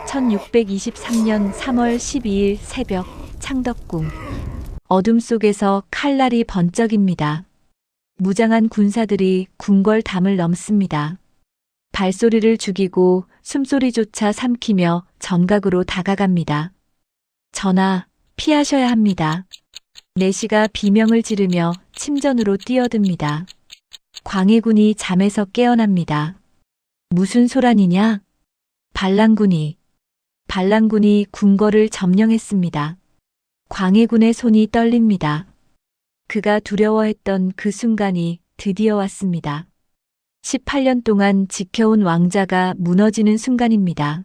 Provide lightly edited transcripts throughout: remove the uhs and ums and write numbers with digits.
1623년 3월 12일 새벽 창덕궁. 어둠 속에서 칼날이 번쩍입니다. 무장한 군사들이 궁궐 담을 넘습니다. 발소리를 죽이고 숨소리조차 삼키며 전각으로 다가갑니다. 전하, 피하셔야 합니다. 내시가 비명을 지르며 침전으로 뛰어듭니다. 광해군이 잠에서 깨어납니다. 무슨 소란이냐? 반란군이 궁궐을 점령했습니다. 광해군의 손이 떨립니다. 그가 두려워했던 그 순간이 드디어 왔습니다. 18년 동안 지켜온 왕자가 무너지는 순간입니다.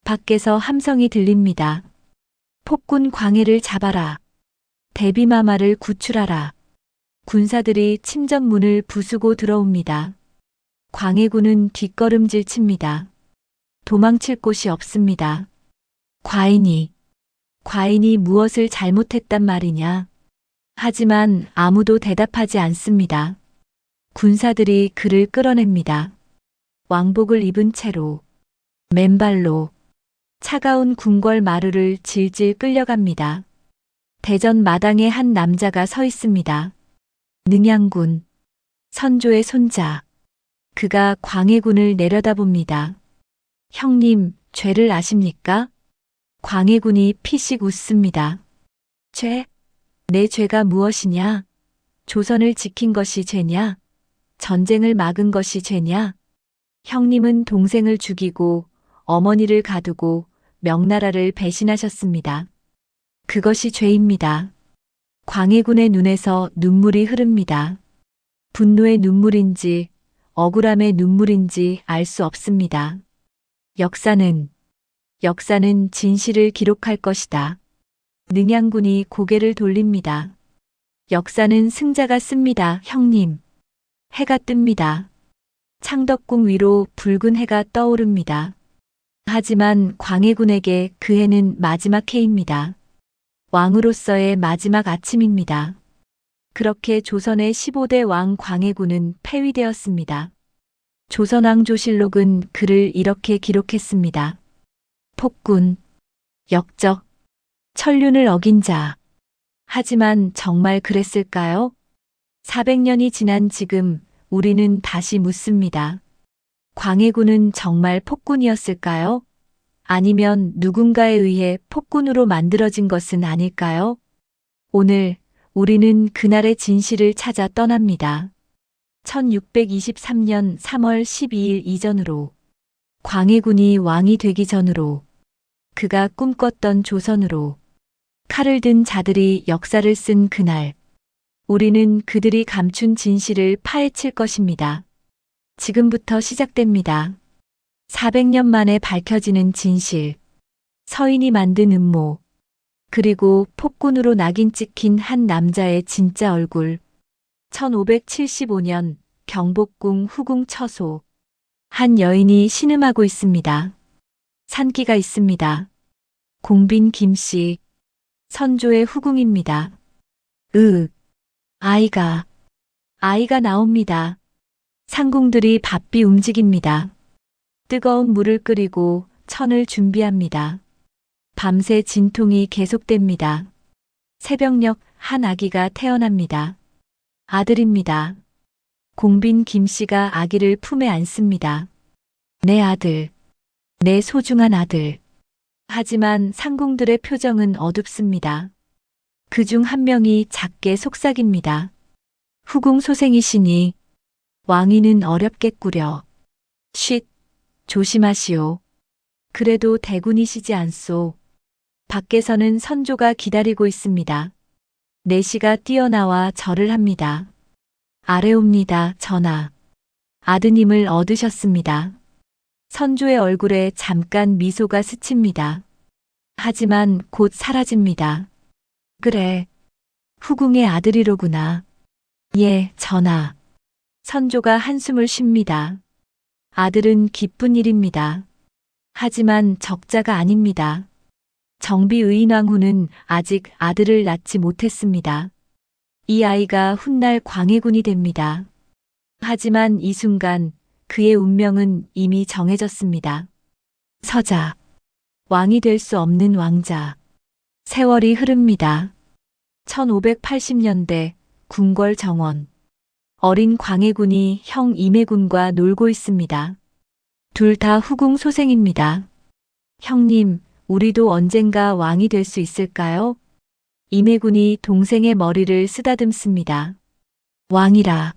밖에서 함성이 들립니다. 폭군 광해를 잡아라. 대비마마를 구출하라. 군사들이 침전문을 부수고 들어옵니다. 광해군은 뒷걸음질 칩니다. 도망칠 곳이 없습니다. 과인이 무엇을 잘못했단 말이냐? 하지만 아무도 대답하지 않습니다. 군사들이 그를 끌어냅니다. 왕복을 입은 채로 맨발로 차가운 궁궐 마루를 질질 끌려갑니다. 대전 마당에 한 남자가 서 있습니다. 능양군, 선조의 손자. 그가 광해군을 내려다봅니다. 형님, 죄를 아십니까? 광해군이 피식 웃습니다. 죄? 내 죄가 무엇이냐? 조선을 지킨 것이 죄냐? 전쟁을 막은 것이 죄냐? 형님은 동생을 죽이고 어머니를 가두고 명나라를 배신하셨습니다. 그것이 죄입니다. 광해군의 눈에서 눈물이 흐릅니다. 분노의 눈물인지 억울함의 눈물인지 알 수 없습니다. 역사는 진실을 기록할 것이다. 능양군이 고개를 돌립니다. 역사는 승자가 씁니다, 형님. 해가 뜹니다. 창덕궁 위로 붉은 해가 떠오릅니다. 하지만 광해군에게 그 해는 마지막 해입니다. 왕으로서의 마지막 아침입니다. 그렇게 조선의 15대 왕 광해군은 폐위되었습니다. 조선왕조실록은 그를 이렇게 기록했습니다. 폭군, 역적, 천륜을 어긴 자. 하지만 정말 그랬을까요? 400년이 지난 지금 우리는 다시 묻습니다. 광해군은 정말 폭군이었을까요? 아니면 누군가에 의해 폭군으로 만들어진 것은 아닐까요? 오늘 우리는 그날의 진실을 찾아 떠납니다. 1623년 3월 12일 이전으로, 광해군이 왕이 되기 전으로, 그가 꿈꿨던 조선으로, 칼을 든 자들이 역사를 쓴 그날, 우리는 그들이 감춘 진실을 파헤칠 것입니다. 지금부터 시작됩니다. 400년 만에 밝혀지는 진실, 서인이 만든 음모, 그리고 폭군으로 낙인 찍힌 한 남자의 진짜 얼굴. 1575년 경복궁 후궁 처소. 한 여인이 신음하고 있습니다. 산기가 있습니다. 공빈 김씨, 선조의 후궁입니다. 아이가 나옵니다. 상궁들이 바삐 움직입니다. 뜨거운 물을 끓이고 천을 준비합니다. 밤새 진통이 계속됩니다. 새벽녘 한 아기가 태어납니다. 아들입니다. 공빈 김씨가 아기를 품에 안습니다. 내 아들, 내 소중한 아들. 하지만 상궁들의 표정은 어둡습니다. 그중 한 명이 작게 속삭입니다. 후궁 소생이시니 왕위는 어렵겠구려. 쉿, 조심하시오. 그래도 대군이시지 않소. 밖에서는 선조가 기다리고 있습니다. 내시가 뛰어나와 절을 합니다. 아뢰옵니다, 전하. 아드님을 얻으셨습니다. 선조의 얼굴에 잠깐 미소가 스칩니다. 하지만 곧 사라집니다. 그래, 후궁의 아들이로구나. 예, 전하. 선조가 한숨을 쉽니다. 아들은 기쁜 일입니다. 하지만 적자가 아닙니다. 정비의인왕후는 아직 아들을 낳지 못했습니다. 이 아이가 훗날 광해군이 됩니다. 하지만 이 순간 그의 운명은 이미 정해졌습니다. 서자. 왕이 될 수 없는 왕자. 세월이 흐릅니다. 1580년대 궁궐 정원. 어린 광해군이 형 임해군과 놀고 있습니다. 둘 다 후궁 소생입니다. 형님, 우리도 언젠가 왕이 될 수 있을까요? 임해군이 동생의 머리를 쓰다듬습니다. 왕이라.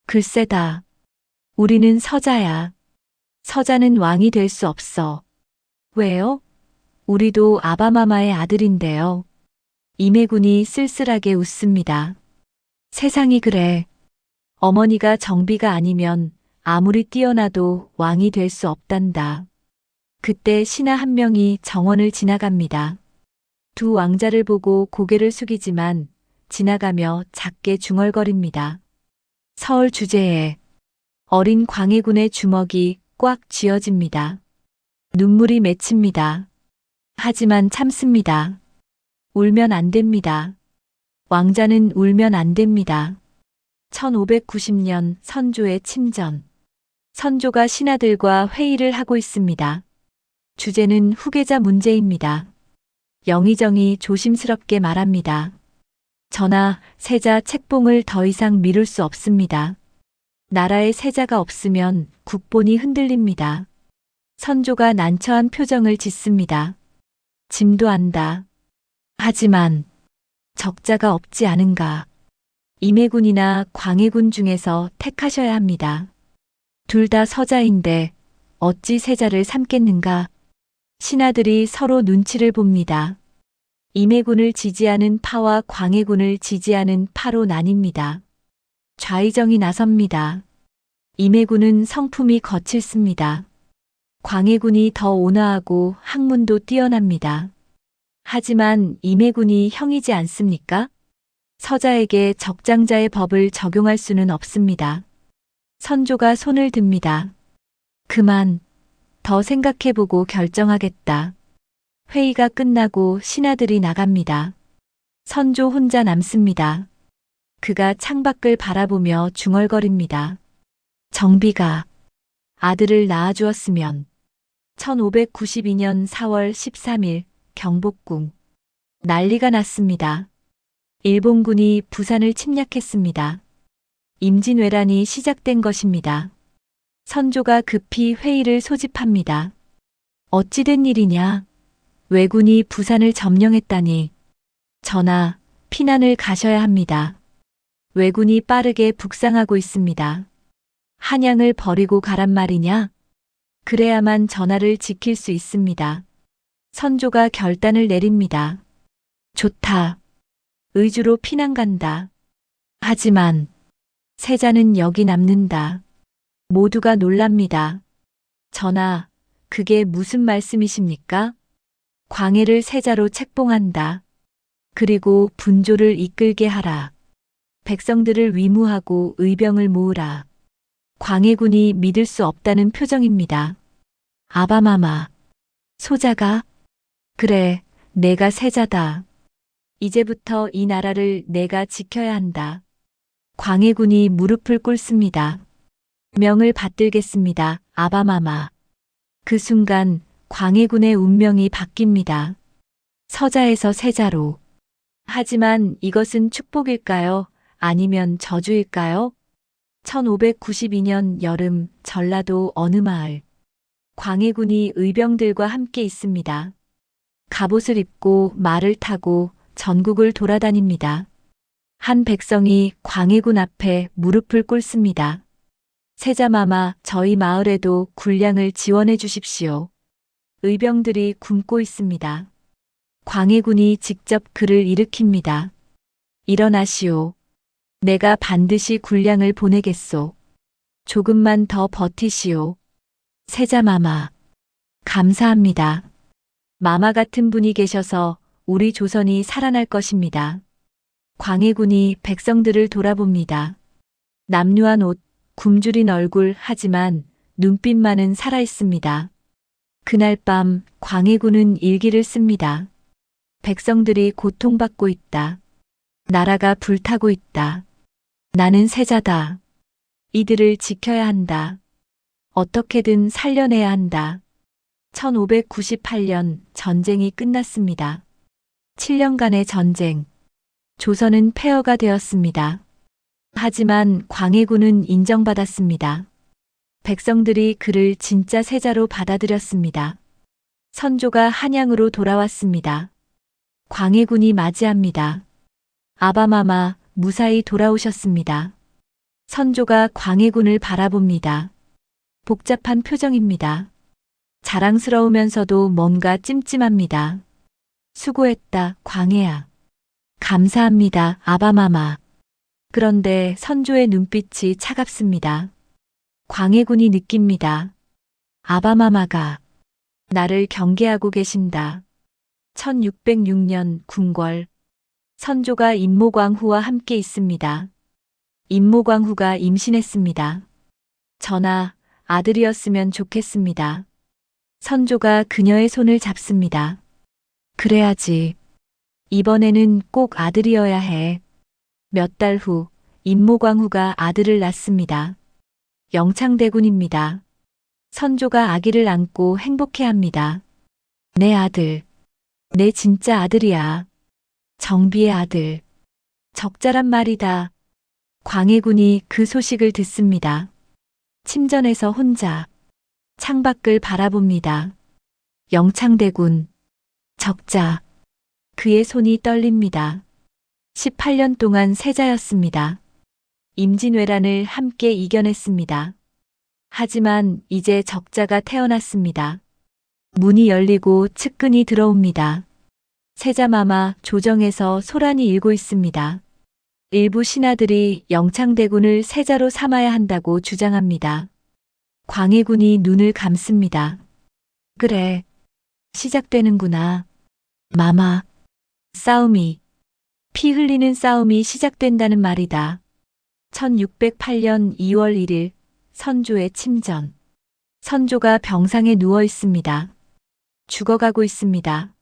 글쎄다. 우리는 서자야. 서자는 왕이 될 수 없어. 왜요? 우리도 아바마마의 아들인데요. 임해군이 쓸쓸하게 웃습니다. 세상이 그래. 어머니가 정비가 아니면 아무리 뛰어나도 왕이 될 수 없단다. 그때 신하 한 명이 정원을 지나갑니다. 두 왕자를 보고 고개를 숙이지만 지나가며 작게 중얼거립니다. 서울 주제에 어린 광해군의 주먹이 꽉 쥐어집니다. 눈물이 맺힙니다. 하지만 참습니다. 울면 안 됩니다. 왕자는 울면 안 됩니다. 1590년 선조의 침전. 선조가 신하들과 회의를 하고 있습니다. 주제는 후계자 문제입니다. 영의정이 조심스럽게 말합니다. 전하, 세자 책봉을 더 이상 미룰 수 없습니다. 나라에 세자가 없으면 국본이 흔들립니다. 선조가 난처한 표정을 짓습니다. 짐도 안다. 하지만 적자가 없지 않은가. 임해군이나 광해군 중에서 택하셔야 합니다. 둘 다 서자인데 어찌 세자를 삼겠는가. 신하들이 서로 눈치를 봅니다. 임해군을 지지하는 파와 광해군을 지지하는 파로 나뉩니다. 좌의정이 나섭니다. 임해군은 성품이 거칠습니다. 광해군이 더 온화하고 학문도 뛰어납니다. 하지만 임해군이 형이지 않습니까? 서자에게 적장자의 법을 적용할 수는 없습니다. 선조가 손을 듭니다. 그만, 더 생각해보고 결정하겠다. 회의가 끝나고 신하들이 나갑니다. 선조 혼자 남습니다. 그가 창밖을 바라보며 중얼거립니다. 정비가 아들을 낳아주었으면. 1592년 4월 13일 경복궁. 난리가 났습니다. 일본군이 부산을 침략했습니다. 임진왜란이 시작된 것입니다. 선조가 급히 회의를 소집합니다. 어찌된 일이냐? 왜군이 부산을 점령했다니. 전하, 피난을 가셔야 합니다. 왜군이 빠르게 북상하고 있습니다. 한양을 버리고 가란 말이냐? 그래야만 전하를 지킬 수 있습니다. 선조가 결단을 내립니다. 좋다. 의주로 피난 간다. 하지만 세자는 여기 남는다. 모두가 놀랍니다. 전하, 그게 무슨 말씀이십니까? 광해를 세자로 책봉한다. 그리고 분조를 이끌게 하라. 백성들을 위무하고 의병을 모으라. 광해군이 믿을 수 없다는 표정입니다. 아바마마. 소자가? 그래, 내가 세자다. 이제부터 이 나라를 내가 지켜야 한다. 광해군이 무릎을 꿇습니다. 명을 받들겠습니다, 아바마마. 그 순간 광해군의 운명이 바뀝니다. 서자에서 세자로. 하지만 이것은 축복일까요? 아니면 저주일까요? 1592년 여름 전라도 어느 마을. 광해군이 의병들과 함께 있습니다. 갑옷을 입고 말을 타고 전국을 돌아다닙니다. 한 백성이 광해군 앞에 무릎을 꿇습니다. 세자마마, 저희 마을에도 군량을 지원해 주십시오. 의병들이 굶고 있습니다. 광해군이 직접 그를 일으킵니다. 일어나시오. 내가 반드시 군량을 보내겠소. 조금만 더 버티시오. 세자마마. 감사합니다. 마마 같은 분이 계셔서 우리 조선이 살아날 것입니다. 광해군이 백성들을 돌아봅니다. 남루한 옷, 굶주린 얼굴, 하지만 눈빛만은 살아있습니다. 그날 밤 광해군은 일기를 씁니다. 백성들이 고통받고 있다. 나라가 불타고 있다. 나는 세자다. 이들을 지켜야 한다. 어떻게든 살려내야 한다. 1598년 전쟁이 끝났습니다. 7년간의 전쟁. 조선은 폐허가 되었습니다. 하지만 광해군은 인정받았습니다. 백성들이 그를 진짜 세자로 받아들였습니다. 선조가 한양으로 돌아왔습니다. 광해군이 맞이합니다. 아바마마, 무사히 돌아오셨습니다. 선조가 광해군을 바라봅니다. 복잡한 표정입니다. 자랑스러우면서도 뭔가 찜찜합니다. 수고했다, 광해야. 감사합니다, 아바마마. 그런데 선조의 눈빛이 차갑습니다. 광해군이 느낍니다. 아바마마가 나를 경계하고 계신다. 1606년 궁궐. 선조가 임모광후와 함께 있습니다. 임모광후가 임신했습니다. 전하, 아들이었으면 좋겠습니다. 선조가 그녀의 손을 잡습니다. 그래야지. 이번에는 꼭 아들이어야 해. 몇 달 후, 임모광후가 아들을 낳습니다. 영창대군입니다. 선조가 아기를 안고 행복해합니다. 내 아들. 내 진짜 아들이야. 정비의 아들. 적자란 말이다. 광해군이 그 소식을 듣습니다. 침전에서 혼자 창밖을 바라봅니다. 영창대군. 적자. 그의 손이 떨립니다. 18년 동안 세자였습니다. 임진왜란을 함께 이겨냈습니다. 하지만 이제 적자가 태어났습니다. 문이 열리고 측근이 들어옵니다. 세자마마 조정에서 소란이 일고 있습니다. 일부 신하들이 영창대군을 세자로 삼아야 한다고 주장합니다. 광해군이 눈을 감습니다. 그래, 시작되는구나. 마마, 싸움이, 피 흘리는 싸움이 시작된다는 말이다. 1608년 2월 1일 선조의 침전. 선조가 병상에 누워 있습니다. 죽어가고 있습니다.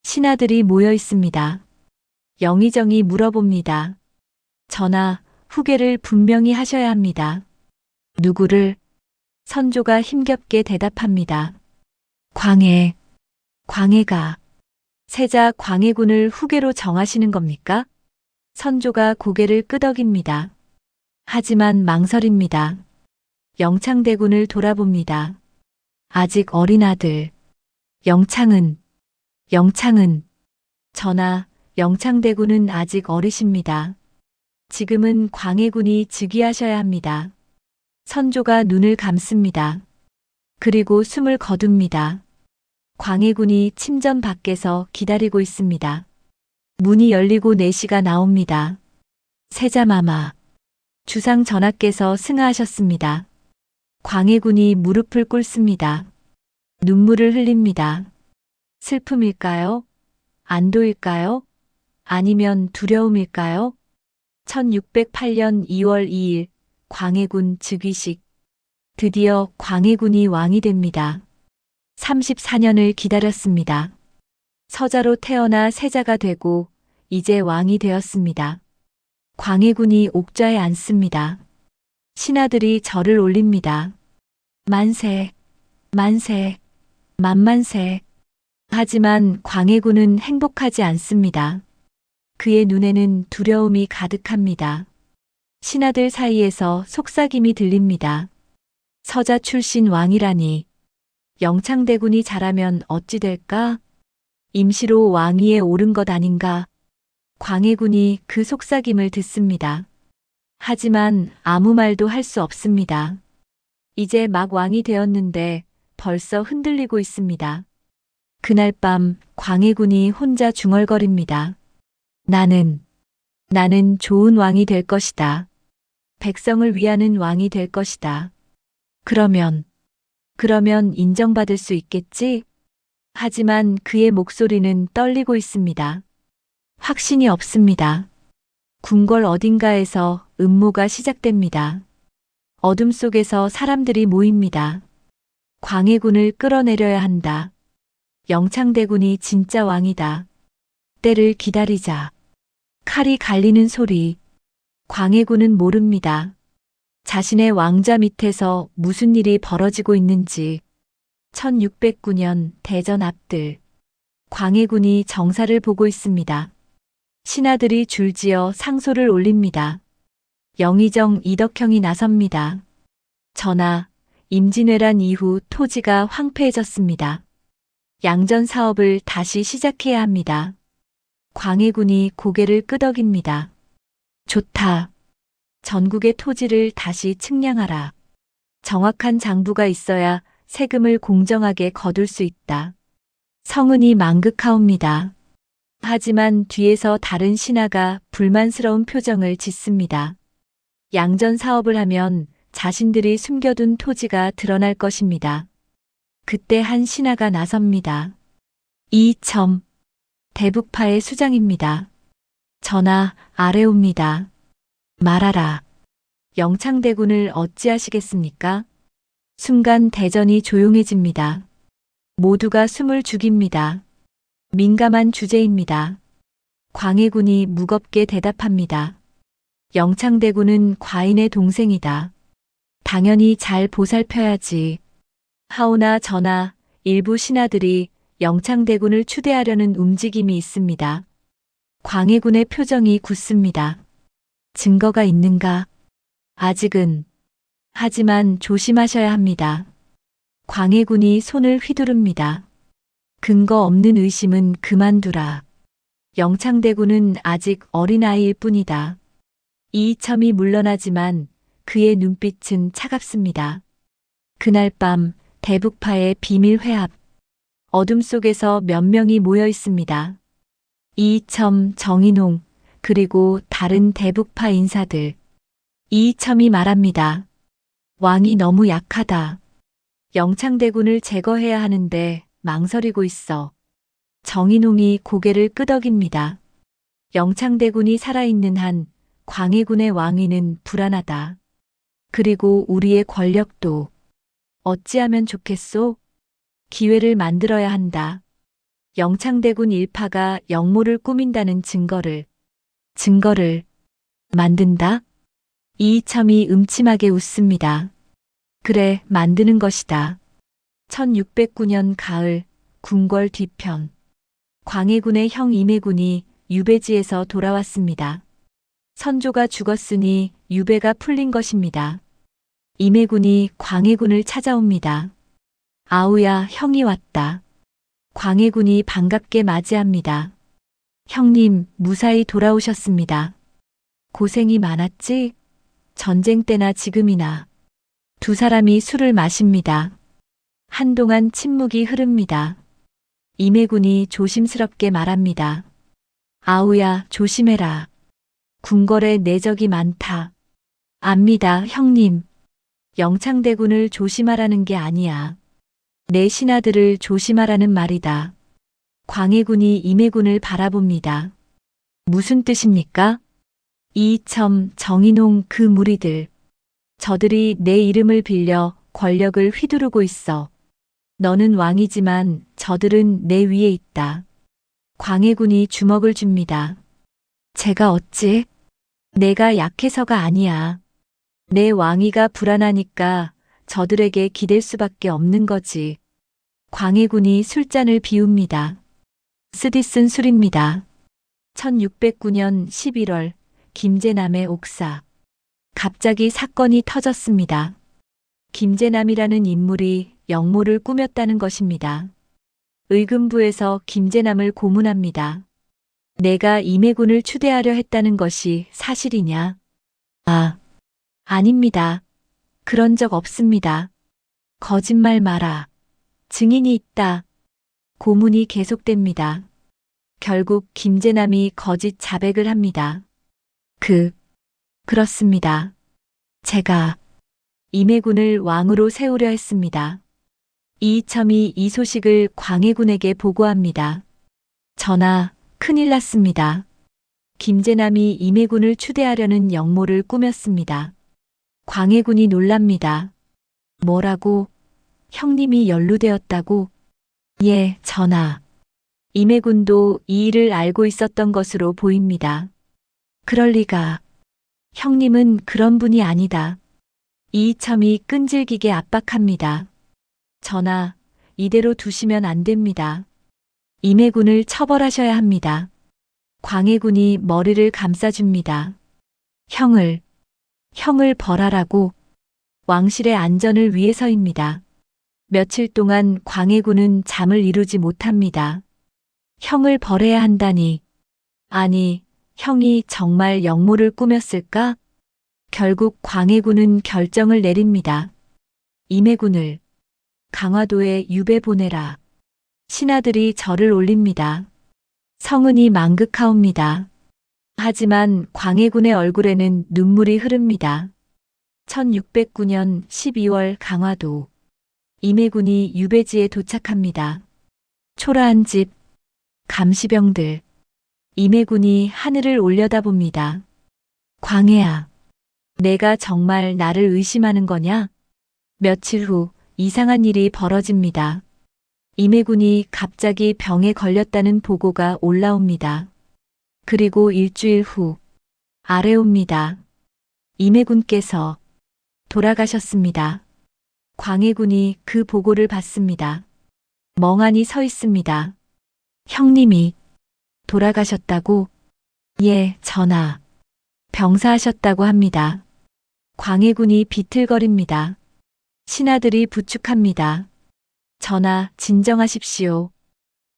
신하들이 모여 있습니다. 영의정이 물어봅니다. 전하, 후계를 분명히 하셔야 합니다. 누구를? 선조가 힘겹게 대답합니다. 광해. 광해가. 세자 광해군을 후계로 정하시는 겁니까? 선조가 고개를 끄덕입니다. 하지만 망설입니다. 영창대군을 돌아봅니다. 아직 어린 아들. 영창은. 전하, 영창대군은 아직 어리십니다. 지금은 광해군이 즉위하셔야 합니다. 선조가 눈을 감습니다. 그리고 숨을 거둡니다. 광해군이 침전 밖에서 기다리고 있습니다. 문이 열리고 내시가 나옵니다. 세자마마. 주상 전하께서 승하하셨습니다. 광해군이 무릎을 꿇습니다. 눈물을 흘립니다. 슬픔일까요? 안도일까요? 아니면 두려움일까요? 1608년 2월 2일 광해군 즉위식. 드디어 광해군이 왕이 됩니다. 34년을 기다렸습니다. 서자로 태어나 세자가 되고 이제 왕이 되었습니다. 광해군이 옥좌에 앉습니다. 신하들이 절을 올립니다. 만세, 만세, 만만세. 하지만 광해군은 행복하지 않습니다. 그의 눈에는 두려움이 가득합니다. 신하들 사이에서 속삭임이 들립니다. 서자 출신 왕이라니. 영창대군이 잘하면 어찌 될까? 임시로 왕위에 오른 것 아닌가? 광해군이 그 속삭임을 듣습니다. 하지만 아무 말도 할 수 없습니다. 이제 막 왕이 되었는데 벌써 흔들리고 있습니다. 그날 밤 광해군이 혼자 중얼거립니다. 나는 좋은 왕이 될 것이다. 백성을 위하는 왕이 될 것이다. 그러면 인정받을 수 있겠지? 하지만 그의 목소리는 떨리고 있습니다. 확신이 없습니다. 궁궐 어딘가에서 음모가 시작됩니다. 어둠 속에서 사람들이 모입니다. 광해군을 끌어내려야 한다. 영창대군이 진짜 왕이다. 때를 기다리자. 칼이 갈리는 소리. 광해군은 모릅니다. 자신의 왕좌 밑에서 무슨 일이 벌어지고 있는지. 1609년 대전 앞들. 광해군이 정사를 보고 있습니다. 신하들이 줄지어 상소를 올립니다. 영의정 이덕형이 나섭니다. 전하, 임진왜란 이후 토지가 황폐해졌습니다. 양전 사업을 다시 시작해야 합니다. 광해군이 고개를 끄덕입니다. 좋다. 전국의 토지를 다시 측량하라. 정확한 장부가 있어야 세금을 공정하게 거둘 수 있다. 성은이 망극하옵니다. 하지만 뒤에서 다른 신하가 불만스러운 표정을 짓습니다. 양전 사업을 하면 자신들이 숨겨둔 토지가 드러날 것입니다. 그때 한 신하가 나섭니다. 이첨, 대북파의 수장입니다. 전하, 아래옵니다. 말하라. 영창대군을 어찌하시겠습니까? 순간 대전이 조용해집니다. 모두가 숨을 죽입니다. 민감한 주제입니다. 광해군이 무겁게 대답합니다. 영창대군은 과인의 동생이다. 당연히 잘 보살펴야지. 하오나 전하, 일부 신하들이 영창대군을 추대하려는 움직임이 있습니다. 광해군의 표정이 굳습니다. 증거가 있는가? 아직은. 하지만 조심하셔야 합니다. 광해군이 손을 휘두릅니다. 근거 없는 의심은 그만두라. 영창대군은 아직 어린아이일 뿐이다. 이이첨이 물러나지만 그의 눈빛은 차갑습니다. 그날 밤 대북파의 비밀 회합. 어둠 속에서 몇 명이 모여 있습니다. 이이첨, 정인홍, 그리고 다른 대북파 인사들. 이이첨이 말합니다. 왕이 너무 약하다. 영창대군을 제거해야 하는데 망설이고 있어. 정인홍이 고개를 끄덕입니다. 영창대군이 살아있는 한 광해군의 왕위는 불안하다. 그리고 우리의 권력도. 어찌하면 좋겠소? 기회를 만들어야 한다. 영창대군 일파가 역모를 꾸민다는 증거를 만든다? 이이첨이 음침하게 웃습니다. 그래, 만드는 것이다. 1609년 가을, 궁궐 뒤편. 광해군의 형 임해군이 유배지에서 돌아왔습니다. 선조가 죽었으니 유배가 풀린 것입니다. 임해군이 광해군을 찾아옵니다. 아우야, 형이 왔다. 광해군이 반갑게 맞이합니다. 형님, 무사히 돌아오셨습니다. 고생이 많았지? 전쟁 때나 지금이나. 두 사람이 술을 마십니다. 한동안 침묵이 흐릅니다. 임해군이 조심스럽게 말합니다. 아우야, 조심해라. 궁궐에 내적이 많다. 압니다, 형님. 영창대군을 조심하라는 게 아니야. 내 신하들을 조심하라는 말이다. 광해군이 임해군을 바라봅니다. 무슨 뜻입니까? 이이첨, 정인홍 그 무리들. 저들이 내 이름을 빌려 권력을 휘두르고 있어. 너는 왕이지만 저들은 내 위에 있다. 광해군이 주먹을 줍니다. 제가 어찌? 내가 약해서가 아니야. 내 왕위가 불안하니까 저들에게 기댈 수밖에 없는 거지. 광해군이 술잔을 비웁니다. 쓰디쓴 술입니다. 1609년 11월 김제남의 옥사. 갑자기 사건이 터졌습니다. 김제남이라는 인물이 역모를 꾸몄다는 것입니다. 의금부에서 김제남을 고문합니다. 내가 임해군을 추대하려 했다는 것이 사실이냐? 아닙니다. 그런 적 없습니다. 거짓말 마라. 증인이 있다. 고문이 계속됩니다. 결국 김제남이 거짓 자백을 합니다. 그렇습니다. 제가 임해군을 왕으로 세우려 했습니다. 이이첨이 이 소식을 광해군에게 보고합니다. 전하, 큰일 났습니다. 김제남이 임해군을 추대하려는 역모를 꾸몄습니다. 광해군이 놀랍니다. 뭐라고? 형님이 연루되었다고? 예, 전하. 임해군도 이 일을 알고 있었던 것으로 보입니다. 그럴 리가. 형님은 그런 분이 아니다. 이이첨이 끈질기게 압박합니다. 전하, 이대로 두시면 안 됩니다. 임해군을 처벌하셔야 합니다. 광해군이 머리를 감싸줍니다. 형을 벌하라고. 왕실의 안전을 위해서입니다. 며칠 동안 광해군은 잠을 이루지 못합니다. 형을 벌해야 한다니. 아니, 형이 정말 역모를 꾸몄을까? 결국 광해군은 결정을 내립니다. 임해군을 강화도에 유배 보내라. 신하들이 절을 올립니다. 성은이 망극하옵니다. 하지만 광해군의 얼굴에는 눈물이 흐릅니다. 1609년 12월 강화도. 임해군이 유배지에 도착합니다. 초라한 집, 감시병들. 임해군이 하늘을 올려다봅니다. 광해야, 내가 정말 나를 의심하는 거냐? 며칠 후 이상한 일이 벌어집니다. 임해군이 갑자기 병에 걸렸다는 보고가 올라옵니다. 그리고 일주일 후 아래옵니다. 임해군께서 돌아가셨습니다. 광해군이 그 보고를 받습니다. 멍하니 서 있습니다. 형님이 돌아가셨다고? 예, 전하. 병사하셨다고 합니다. 광해군이 비틀거립니다. 신하들이 부축합니다. 전하, 진정하십시오.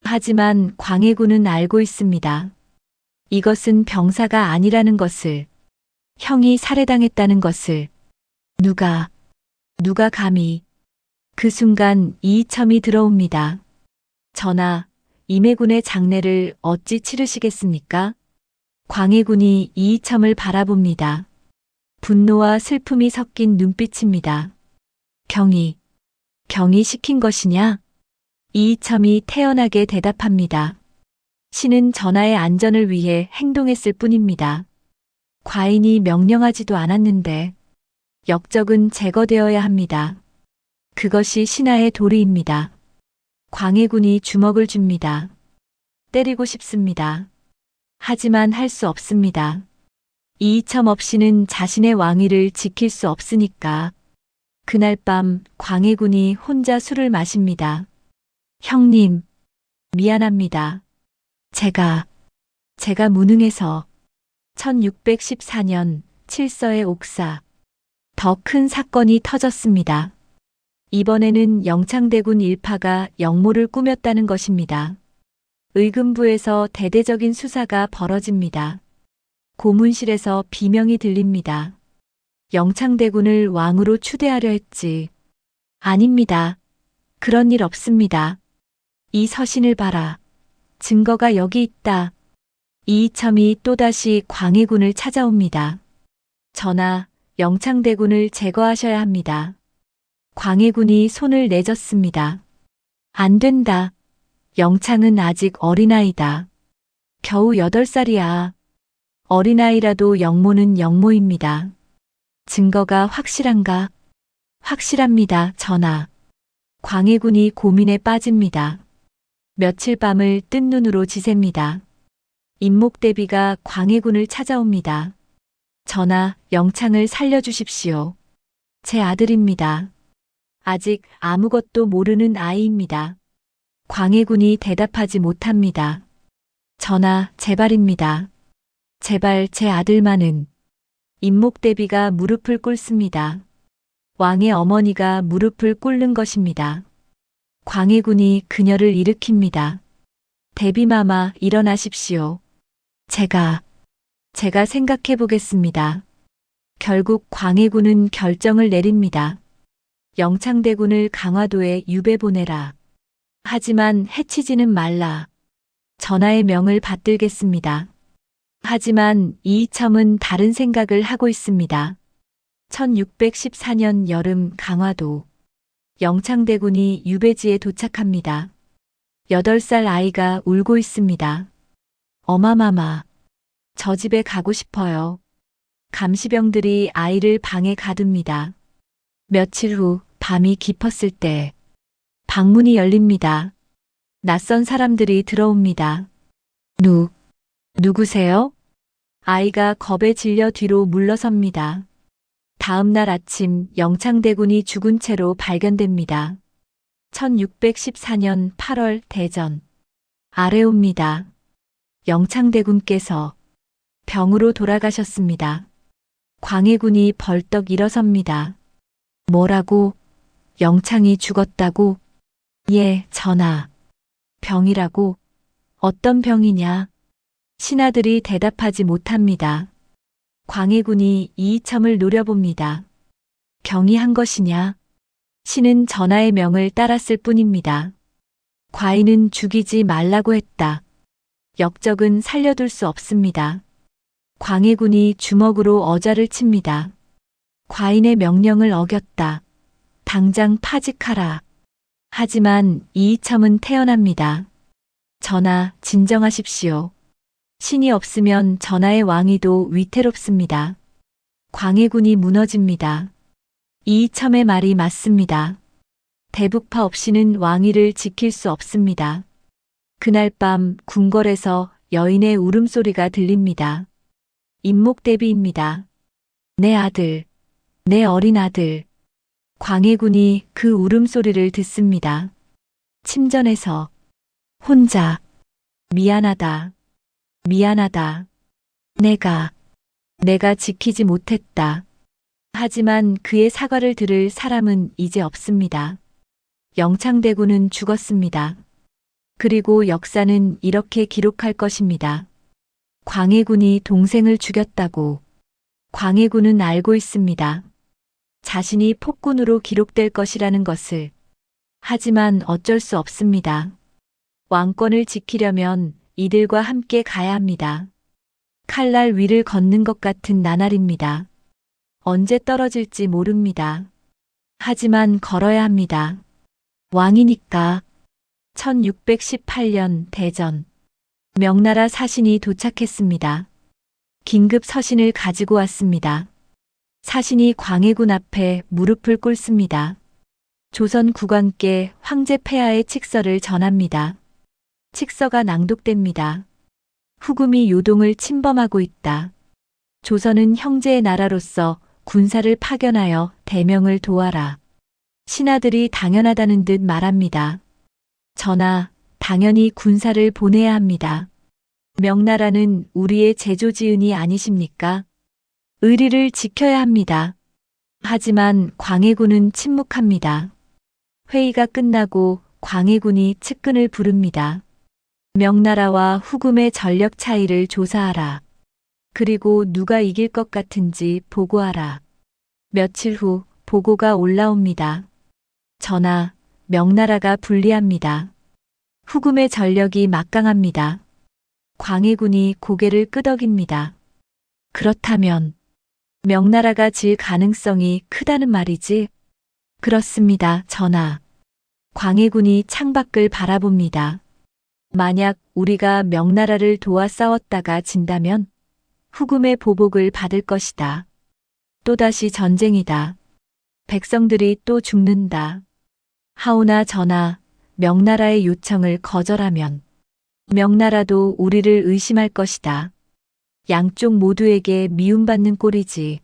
하지만 광해군은 알고 있습니다. 이것은 병사가 아니라는 것을, 형이 살해당했다는 것을. 누가 감히. 그 순간 이이첨이 들어옵니다. 전하, 임해군의 장례를 어찌 치르시겠습니까? 광해군이 이이첨을 바라봅니다. 분노와 슬픔이 섞인 눈빛입니다. 경이 시킨 것이냐? 이이첨이 태연하게 대답합니다. 신은 전하의 안전을 위해 행동했을 뿐입니다. 과인이 명령하지도 않았는데 역적은 제거되어야 합니다. 그것이 신하의 도리입니다. 광해군이 주먹을 줍니다. 때리고 싶습니다. 하지만 할 수 없습니다. 이이첨 없이는 자신의 왕위를 지킬 수 없으니까. 그날 밤 광해군이 혼자 술을 마십니다. 형님, 미안합니다. 제가 무능해서. 1614년 칠서의 옥사. 더 큰 사건이 터졌습니다. 이번에는 영창대군 일파가 역모를 꾸몄다는 것입니다. 의금부에서 대대적인 수사가 벌어집니다. 고문실에서 비명이 들립니다. 영창대군을 왕으로 추대하려 했지. 아닙니다. 그런 일 없습니다. 이 서신을 봐라. 증거가 여기 있다. 이이첨이 또다시 광해군을 찾아옵니다. 전하, 영창대군을 제거하셔야 합니다. 광해군이 손을 내젓습니다. 안 된다. 영창은 아직 어린아이다. 겨우 8살이야. 어린아이라도 역모는 역모입니다. 증거가 확실한가? 확실합니다, 전하. 광해군이 고민에 빠집니다. 며칠 밤을 뜬 눈으로 지새입니다. 임목대비가 광해군을 찾아옵니다. 전하, 영창을 살려주십시오. 제 아들입니다. 아직 아무것도 모르는 아이입니다. 광해군이 대답하지 못합니다. 전하, 제발입니다. 제발 제 아들만은. 임목대비가 무릎을 꿇습니다. 왕의 어머니가 무릎을 꿇는 것입니다. 광해군이 그녀를 일으킵니다. 대비마마, 일어나십시오. 제가 생각해 보겠습니다. 결국 광해군은 결정을 내립니다. 영창대군을 강화도에 유배 보내라. 하지만 해치지는 말라. 전하의 명을 받들겠습니다. 하지만 이이첨은 다른 생각을 하고 있습니다. 1614년 여름 강화도. 영창대군이 유배지에 도착합니다. 8살 아이가 울고 있습니다. 어마마마, 저 집에 가고 싶어요. 감시병들이 아이를 방에 가둡니다. 며칠 후 밤이 깊었을 때 방문이 열립니다. 낯선 사람들이 들어옵니다. 누구세요? 아이가 겁에 질려 뒤로 물러섭니다. 다음 날 아침 영창대군이 죽은 채로 발견됩니다. 1614년 8월 대전. 아래옵니다. 영창대군께서 병으로 돌아가셨습니다. 광해군이 벌떡 일어섭니다. 뭐라고? 영창이 죽었다고? 예, 전하. 병이라고? 어떤 병이냐? 신하들이 대답하지 못합니다. 광해군이 이이첨을 노려봅니다. 경이한 것이냐? 신은 전하의 명을 따랐을 뿐입니다. 과인은 죽이지 말라고 했다. 역적은 살려둘 수 없습니다. 광해군이 주먹으로 어자를 칩니다. 과인의 명령을 어겼다. 당장 파직하라. 하지만 이이첨은 태어납니다. 전하, 진정하십시오. 신이 없으면 전하의 왕위도 위태롭습니다. 광해군이 무너집니다. 이이첨의 말이 맞습니다. 대북파 없이는 왕위를 지킬 수 없습니다. 그날 밤 궁궐에서 여인의 울음소리가 들립니다. 임목대비입니다. 내 아들, 내 어린 아들. 광해군이 그 울음소리를 듣습니다. 침전에서 혼자 미안하다, 미안하다. 내가 지키지 못했다. 하지만 그의 사과를 들을 사람은 이제 없습니다. 영창대군은 죽었습니다. 그리고 역사는 이렇게 기록할 것입니다. 광해군이 동생을 죽였다고. 광해군은 알고 있습니다. 자신이 폭군으로 기록될 것이라는 것을. 하지만 어쩔 수 없습니다. 왕권을 지키려면 이들과 함께 가야 합니다. 칼날 위를 걷는 것 같은 나날입니다. 언제 떨어질지 모릅니다. 하지만 걸어야 합니다. 왕이니까. 1618년 대전. 명나라 사신이 도착했습니다. 긴급 서신을 가지고 왔습니다. 사신이 광해군 앞에 무릎을 꿇습니다. 조선 국왕께 황제 폐하의 칙서를 전합니다. 칙서가 낭독됩니다. 후금이 요동을 침범하고 있다. 조선은 형제의 나라로서 군사를 파견하여 대명을 도와라. 신하들이 당연하다는 듯 말합니다. 전하, 당연히 군사를 보내야 합니다. 명나라는 우리의 제조지은이 아니십니까? 의리를 지켜야 합니다. 하지만 광해군은 침묵합니다. 회의가 끝나고 광해군이 측근을 부릅니다. 명나라와 후금의 전력 차이를 조사하라. 그리고 누가 이길 것 같은지 보고하라. 며칠 후 보고가 올라옵니다. 전하, 명나라가 불리합니다. 후금의 전력이 막강합니다. 광해군이 고개를 끄덕입니다. 그렇다면 명나라가 질 가능성이 크다는 말이지? 그렇습니다, 전하. 광해군이 창밖을 바라봅니다. 만약 우리가 명나라를 도와 싸웠다가 진다면 후금의 보복을 받을 것이다. 또다시 전쟁이다. 백성들이 또 죽는다. 하오나 전하, 명나라의 요청을 거절하면 명나라도 우리를 의심할 것이다. 양쪽 모두에게 미움받는 꼴이지.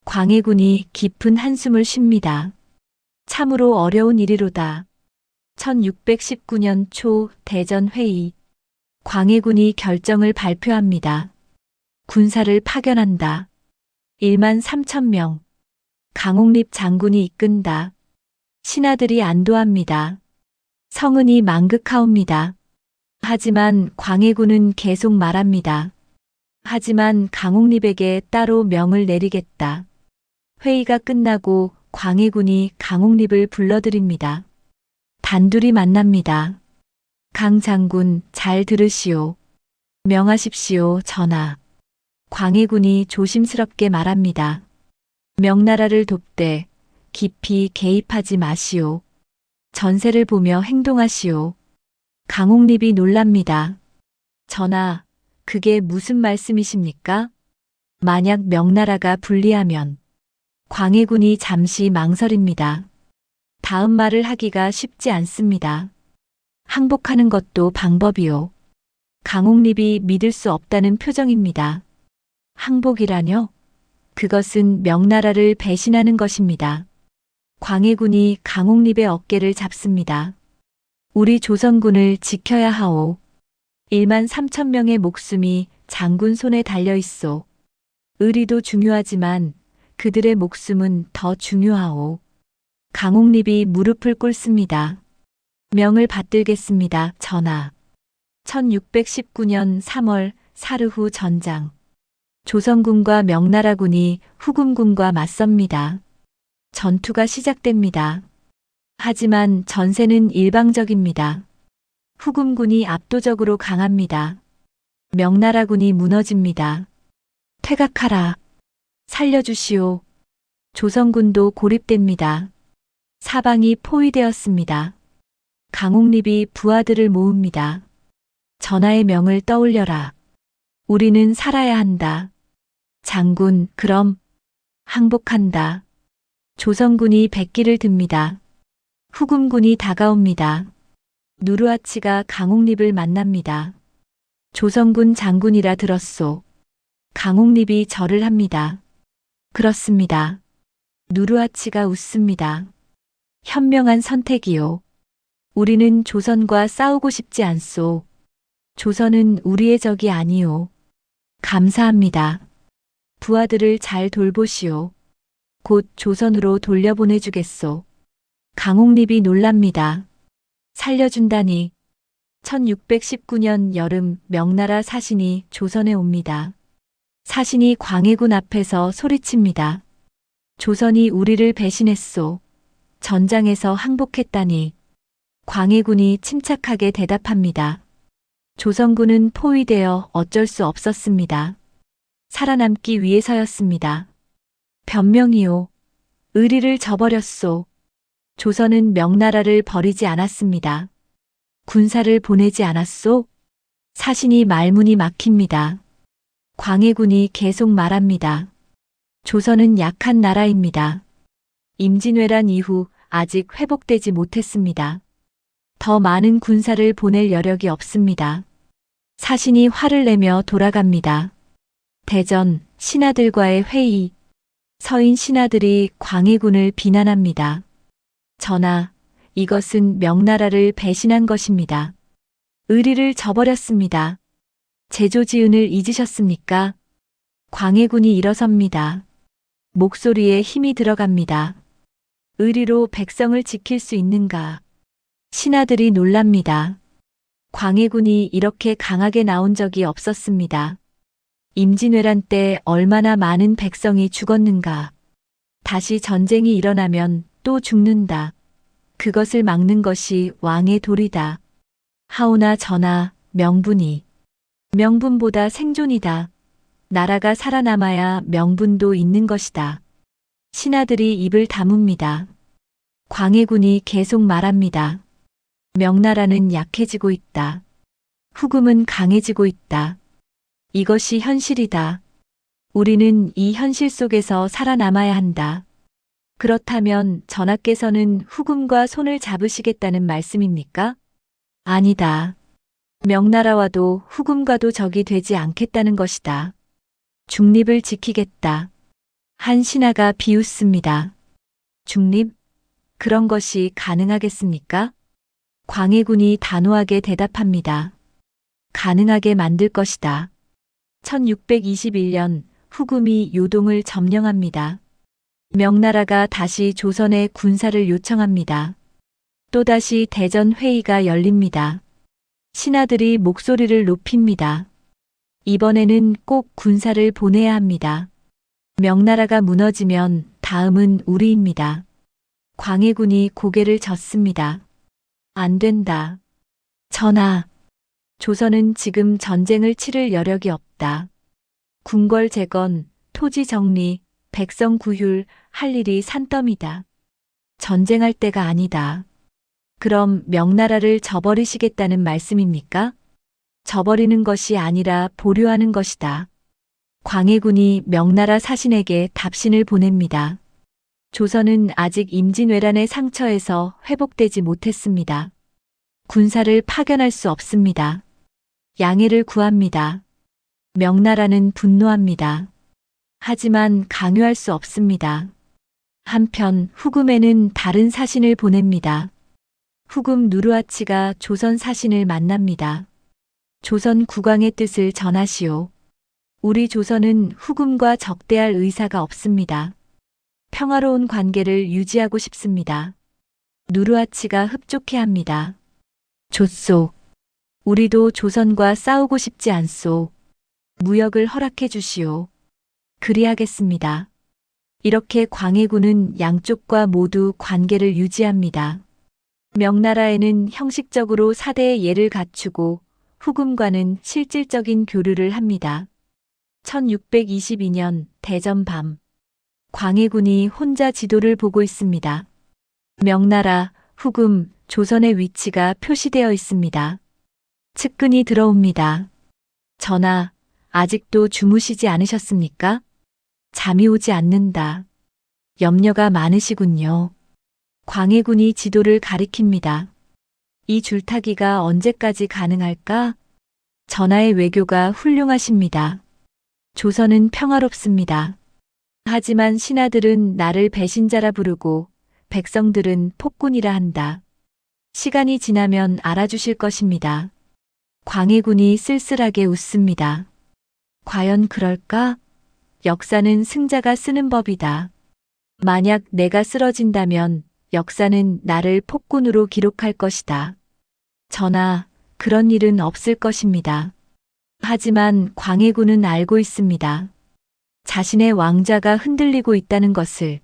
광해군이 깊은 한숨을 쉽니다. 참으로 어려운 일이로다. 1619년 초 대전 회의. 광해군이 결정을 발표합니다. 군사를 파견한다. 1만 3천 명. 강옥립 장군이 이끈다. 신하들이 안도합니다. 성은이 망극하옵니다. 하지만 광해군은 계속 말합니다. 하지만 강옥립에게 따로 명을 내리겠다. 회의가 끝나고 광해군이 강옥립을 불러들입니다. 단둘이 만납니다. 강 장군, 잘 들으시오. 명하십시오, 전하. 광해군이 조심스럽게 말합니다. 명나라를 돕되 깊이 개입하지 마시오. 전세를 보며 행동하시오. 강옥립이 놀랍니다. 전하, 그게 무슨 말씀이십니까? 만약 명나라가 불리하면. 광해군이 잠시 망설입니다. 다음 말을 하기가 쉽지 않습니다. 항복하는 것도 방법이요. 강옥립이 믿을 수 없다는 표정입니다. 항복이라뇨? 그것은 명나라를 배신하는 것입니다. 광해군이 강옥립의 어깨를 잡습니다. 우리 조선군을 지켜야 하오. 1만 3천 명의 목숨이 장군 손에 달려 있소. 의리도 중요하지만 그들의 목숨은 더 중요하오. 강옥립이 무릎을 꿇습니다. 명을 받들겠습니다, 전하. 1619년 3월 사르후 전장. 조선군과 명나라군이 후금군과 맞섭니다. 전투가 시작됩니다. 하지만 전세는 일방적입니다. 후금군이 압도적으로 강합니다. 명나라군이 무너집니다. 퇴각하라. 살려주시오. 조선군도 고립됩니다. 사방이 포위되었습니다. 강옥립이 부하들을 모읍니다. 전하의 명을 떠올려라. 우리는 살아야 한다. 장군, 그럼 항복한다. 조선군이 백기를 듭니다. 후금군이 다가옵니다. 누르하치가 강옥립을 만납니다. 조선군 장군이라 들었소. 강옥립이 절을 합니다. 그렇습니다. 누르하치가 웃습니다. 현명한 선택이요. 우리는 조선과 싸우고 싶지 않소. 조선은 우리의 적이 아니오. 감사합니다. 부하들을 잘 돌보시오. 곧 조선으로 돌려보내주겠소. 강옥립이 놀랍니다. 살려준다니. 1619년 여름 명나라 사신이 조선에 옵니다. 사신이 광해군 앞에서 소리칩니다. 조선이 우리를 배신했소. 전장에서 항복했다니. 광해군이 침착하게 대답합니다. 조선군은 포위되어 어쩔 수 없었습니다. 살아남기 위해서였습니다. 변명이요. 의리를 저버렸소. 조선은 명나라를 버리지 않았습니다. 군사를 보내지 않았소? 사신이 말문이 막힙니다. 광해군이 계속 말합니다. 조선은 약한 나라입니다. 임진왜란 이후 아직 회복되지 못했습니다. 더 많은 군사를 보낼 여력이 없습니다. 사신이 화를 내며 돌아갑니다. 대전, 신하들과의 회의. 서인 신하들이 광해군을 비난합니다. 전하, 이것은 명나라를 배신한 것입니다. 의리를 저버렸습니다. 제조지은을 잊으셨습니까? 광해군이 일어섭니다. 목소리에 힘이 들어갑니다. 의리로 백성을 지킬 수 있는가? 신하들이 놀랍니다. 광해군이 이렇게 강하게 나온 적이 없었습니다. 임진왜란 때 얼마나 많은 백성이 죽었는가. 다시 전쟁이 일어나면 또 죽는다. 그것을 막는 것이 왕의 도리다. 하오나 전하, 명분이. 명분보다 생존이다. 나라가 살아남아야 명분도 있는 것이다. 신하들이 입을 다뭅니다. 광해군이 계속 말합니다. 명나라는 약해지고 있다. 후금은 강해지고 있다. 이것이 현실이다. 우리는 이 현실 속에서 살아남아야 한다. 그렇다면 전하께서는 후금과 손을 잡으시겠다는 말씀입니까? 아니다. 명나라와도 후금과도 적이 되지 않겠다는 것이다. 중립을 지키겠다. 한 신하가 비웃습니다. 중립? 그런 것이 가능하겠습니까? 광해군이 단호하게 대답합니다. 가능하게 만들 것이다. 1621년 후금이 요동을 점령합니다. 명나라가 다시 조선에 군사를 요청합니다. 또다시 대전 회의가 열립니다. 신하들이 목소리를 높입니다. 이번에는 꼭 군사를 보내야 합니다. 명나라가 무너지면 다음은 우리입니다. 광해군이 고개를 젓습니다. 안 된다. 전하, 조선은 지금 전쟁을 치를 여력이 없다. 궁궐 재건, 토지 정리, 백성 구휼 할 일이 산더미다. 전쟁할 때가 아니다. 그럼 명나라를 저버리시겠다는 말씀입니까? 저버리는 것이 아니라 보류하는 것이다. 광해군이 명나라 사신에게 답신을 보냅니다. 조선은 아직 임진왜란의 상처에서 회복되지 못했습니다. 군사를 파견할 수 없습니다. 양해를 구합니다. 명나라는 분노합니다. 하지만 강요할 수 없습니다. 한편 후금에는 다른 사신을 보냅니다. 후금 누르하치가 조선 사신을 만납니다. 조선 국왕의 뜻을 전하시오. 우리 조선은 후금과 적대할 의사가 없습니다. 평화로운 관계를 유지하고 싶습니다. 누르하치가 흡족해합니다. 좋소. 우리도 조선과 싸우고 싶지 않소. 무역을 허락해 주시오. 그리하겠습니다. 이렇게 광해군은 양쪽과 모두 관계를 유지합니다. 명나라에는 형식적으로 사대의 예를 갖추고 후금과는 실질적인 교류를 합니다. 1622년 대전 밤 광해군이 혼자 지도를 보고 있습니다. 명나라, 후금, 조선의 위치가 표시되어 있습니다. 측근이 들어옵니다. 전하, 아직도 주무시지 않으셨습니까? 잠이 오지 않는다. 염려가 많으시군요. 광해군이 지도를 가리킵니다. 이 줄타기가 언제까지 가능할까? 전하의 외교가 훌륭하십니다. 조선은 평화롭습니다. 하지만 신하들은 나를 배신자라 부르고 백성들은 폭군이라 한다. 시간이 지나면 알아주실 것입니다. 광해군이 쓸쓸하게 웃습니다. 과연 그럴까? 역사는 승자가 쓰는 법이다. 만약 내가 쓰러진다면 역사는 나를 폭군으로 기록할 것이다. 전하, 그런 일은 없을 것입니다. 하지만 광해군은 알고 있습니다. 자신의 왕자가 흔들리고 있다는 것을.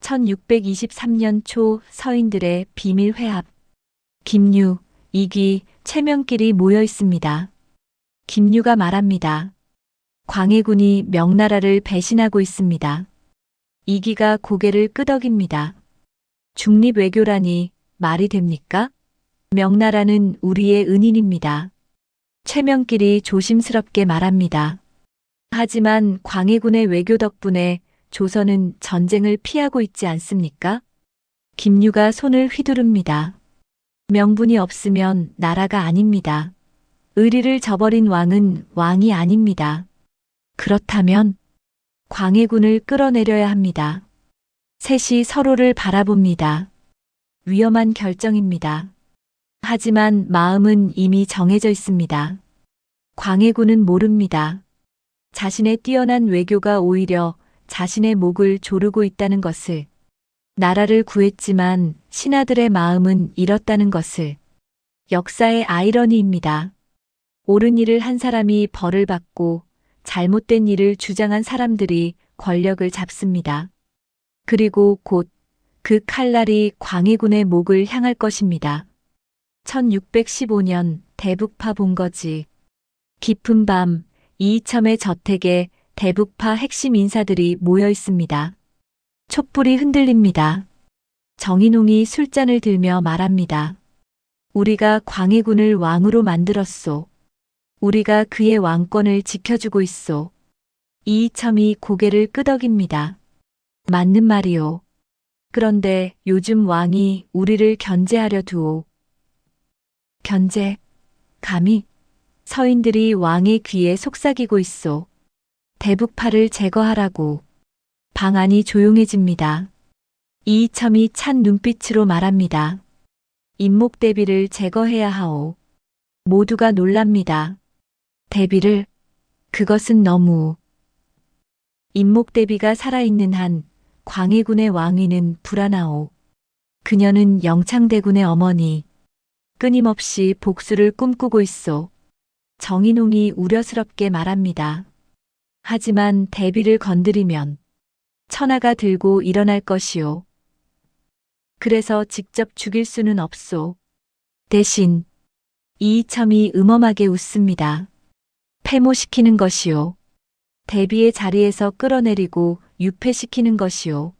1623년 초 서인들의 비밀 회합. 김유, 이기, 최명길이 모여 있습니다. 김유가 말합니다. 광해군이 명나라를 배신하고 있습니다. 이기가 고개를 끄덕입니다. 중립외교라니 말이 됩니까? 명나라는 우리의 은인입니다. 최명길이 조심스럽게 말합니다. 하지만 광해군의 외교 덕분에 조선은 전쟁을 피하고 있지 않습니까? 김유가 손을 휘두릅니다. 명분이 없으면 나라가 아닙니다. 의리를 저버린 왕은 왕이 아닙니다. 그렇다면 광해군을 끌어내려야 합니다. 셋이 서로를 바라봅니다. 위험한 결정입니다. 하지만 마음은 이미 정해져 있습니다. 광해군은 모릅니다. 자신의 뛰어난 외교가 오히려 자신의 목을 조르고 있다는 것을. 나라를 구했지만 신하들의 마음은 잃었다는 것을. 역사의 아이러니입니다. 옳은 일을 한 사람이 벌을 받고 잘못된 일을 주장한 사람들이 권력을 잡습니다. 그리고 곧 그 칼날이 광해군의 목을 향할 것입니다. 1615년 대북파 본거지. 깊은 밤 이이첨의 저택에 대북파 핵심 인사들이 모여 있습니다. 촛불이 흔들립니다. 정인홍이 술잔을 들며 말합니다. 우리가 광해군을 왕으로 만들었소. 우리가 그의 왕권을 지켜주고 있소. 이이첨이 고개를 끄덕입니다. 맞는 말이오. 그런데 요즘 왕이 우리를 견제하려 두오. 견제? 감히? 서인들이 왕의 귀에 속삭이고 있소. 대북파를 제거하라고. 방 안이 조용해집니다. 이이첨이 찬 눈빛으로 말합니다. 임목대비를 제거해야 하오. 모두가 놀랍니다. 대비를? 그것은 너무. 임목대비가 살아있는 한 광해군의 왕위는 불안하오. 그녀는 영창대군의 어머니. 끊임없이 복수를 꿈꾸고 있소. 정인홍이 우려스럽게 말합니다. 하지만 대비를 건드리면 천하가 들고 일어날 것이오. 그래서 직접 죽일 수는 없소. 대신 이이첨이 음험하게 웃습니다. 패모시키는 것이오. 대비의 자리에서 끌어내리고 유폐시키는 것이오.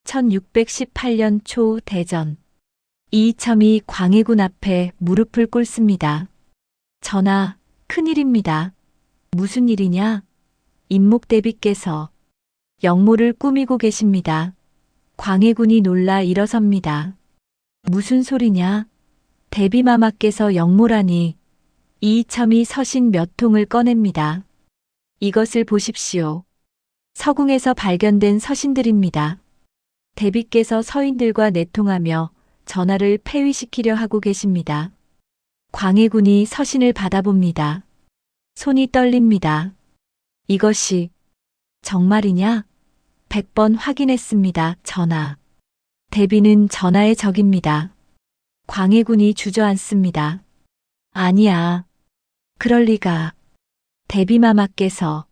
1618년 초 대전. 이이첨이 광해군 앞에 무릎을 꿇습니다. 전하, 큰일입니다. 무슨 일이냐? 임목대비께서 영모를 꾸미고 계십니다. 광해군이 놀라 일어섭니다. 무슨 소리냐? 대비마마께서 영모라니. 이이첨이 서신 몇 통을 꺼냅니다. 이것을 보십시오. 서궁에서 발견된 서신들입니다. 대비께서 서인들과 내통하며 전하를 폐위시키려 하고 계십니다. 광해군이 서신을 받아봅니다. 손이 떨립니다. 이것이 정말이냐? 100번 확인했습니다, 전하. 대비는 전하의 적입니다. 광해군이 주저앉습니다. 아니야. 그럴 리가. 대비마마께서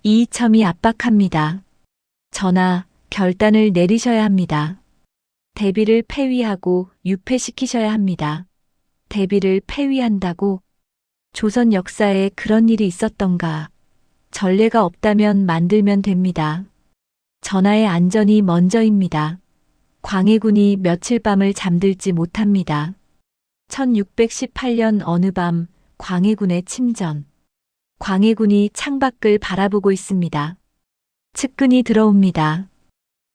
이이첨이 압박합니다. 전하, 결단을 내리셔야 합니다. 대비를 폐위하고 유폐시키셔야 합니다. 대비를 폐위한다고? 조선 역사에 그런 일이 있었던가? 전례가 없다면 만들면 됩니다. 전하의 안전이 먼저입니다. 광해군이 며칠 밤을 잠들지 못합니다. 1618년 어느 밤 광해군의 침전. 광해군이 창밖을 바라보고 있습니다. 측근이 들어옵니다.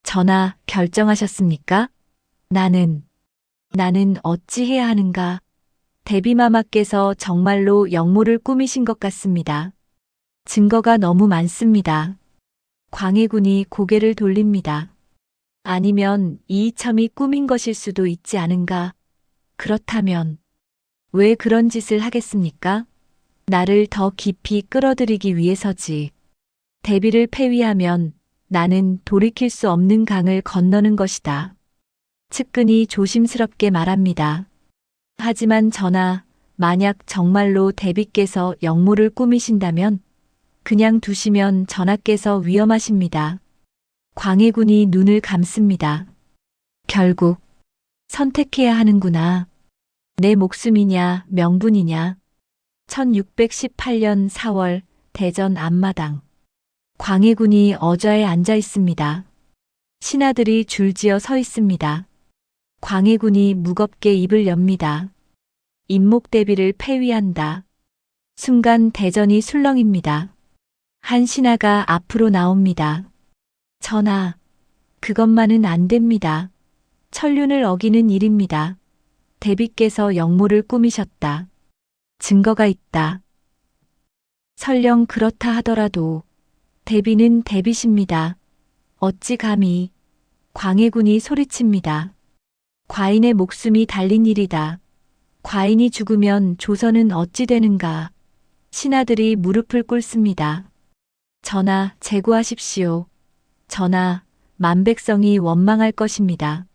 전하, 결정하셨습니까? 나는 어찌 해야 하는가? 대비마마께서 정말로 역모를 꾸미신 것 같습니다. 증거가 너무 많습니다. 광해군이 고개를 돌립니다. 아니면 이이첨이 꾸민 것일 수도 있지 않은가? 그렇다면 왜 그런 짓을 하겠습니까? 나를 더 깊이 끌어들이기 위해서지. 대비를 폐위하면 나는 돌이킬 수 없는 강을 건너는 것이다. 측근이 조심스럽게 말합니다. 하지만 전하, 만약 정말로 대비께서 역모를 꾸미신다면 그냥 두시면 전하께서 위험하십니다. 광해군이 눈을 감습니다. 결국 선택해야 하는구나. 내 목숨이냐 명분이냐. 1618년 4월 대전 앞마당. 광해군이 어좌에 앉아 있습니다. 신하들이 줄지어 서 있습니다. 광해군이 무겁게 입을 엽니다. 임목대비를 폐위한다. 순간 대전이 술렁입니다. 한 신하가 앞으로 나옵니다. 전하, 그것만은 안 됩니다. 천륜을 어기는 일입니다. 대비께서 역모를 꾸미셨다. 증거가 있다. 설령 그렇다 하더라도 대비는 대비십니다. 어찌 감히. 광해군이 소리칩니다. 과인의 목숨이 달린 일이다. 과인이 죽으면 조선은 어찌 되는가. 신하들이 무릎을 꿇습니다. 전하, 재고하십시오. 전하, 만백성이 원망할 것입니다.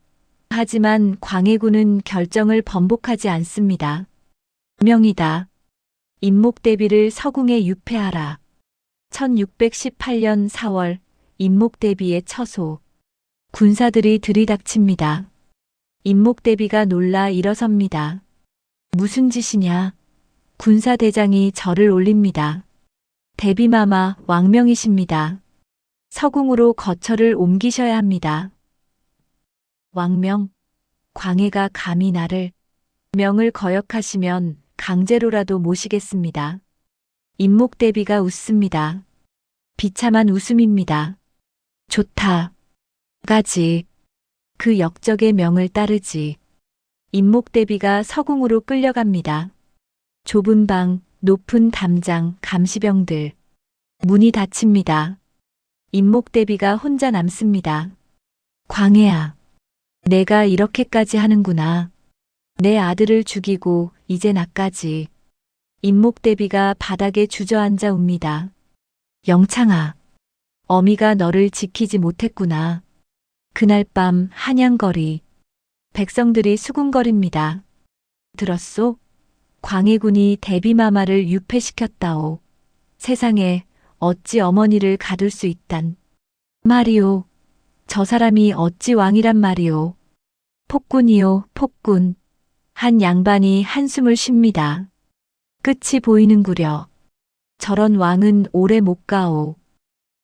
하지만 광해군은 결정을 번복하지 않습니다. 명이다. 임목대비를 서궁에 유폐하라. 1618년 4월 임목대비의 처소. 군사들이 들이닥칩니다. 임목대비가 놀라 일어섭니다. 무슨 짓이냐? 군사대장이 절을 올립니다. 대비마마 왕명이십니다. 서궁으로 거처를 옮기셔야 합니다. 왕명, 광해가 감히 나를 명을 거역하시면 강제로라도 모시겠습니다. 임목대비가 웃습니다. 비참한 웃음입니다. 좋다. 가지. 그 역적의 명을 따르지. 임목대비가 서궁으로 끌려갑니다. 좁은 방, 높은 담장, 감시병들. 문이 닫힙니다. 임목대비가 혼자 남습니다. 광해야, 내가 이렇게까지 하는구나. 내 아들을 죽이고 이제 나까지. 임목대비가 바닥에 주저앉아 웁니다. 영창아, 어미가 너를 지키지 못했구나. 그날 밤 한양거리. 백성들이 수군거립니다. 들었소? 광해군이 대비마마를 유폐시켰다오. 세상에 어찌 어머니를 가둘 수 있단 말이오. 저 사람이 어찌 왕이란 말이오. 폭군이요, 폭군. 한 양반이 한숨을 쉽니다. 끝이 보이는구려. 저런 왕은 오래 못 가오.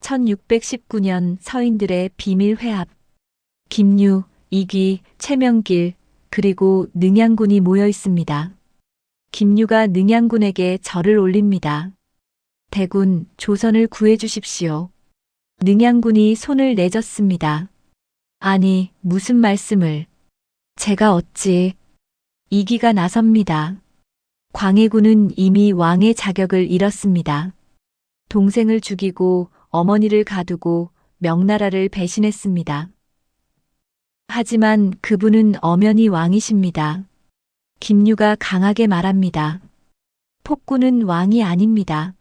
1619년 서인들의 비밀 회합. 김유, 이귀, 최명길, 그리고 능양군이 모여 있습니다. 김유가 능양군에게 절을 올립니다. 대군, 조선을 구해주십시오. 능양군이 손을 내젓습니다. 아니, 무슨 말씀을. 제가 어찌. 이귀가 나섭니다. 광해군은 이미 왕의 자격을 잃었습니다. 동생을 죽이고 어머니를 가두고 명나라를 배신했습니다. 하지만 그분은 엄연히 왕이십니다. 김유가 강하게 말합니다. 폭군은 왕이 아닙니다.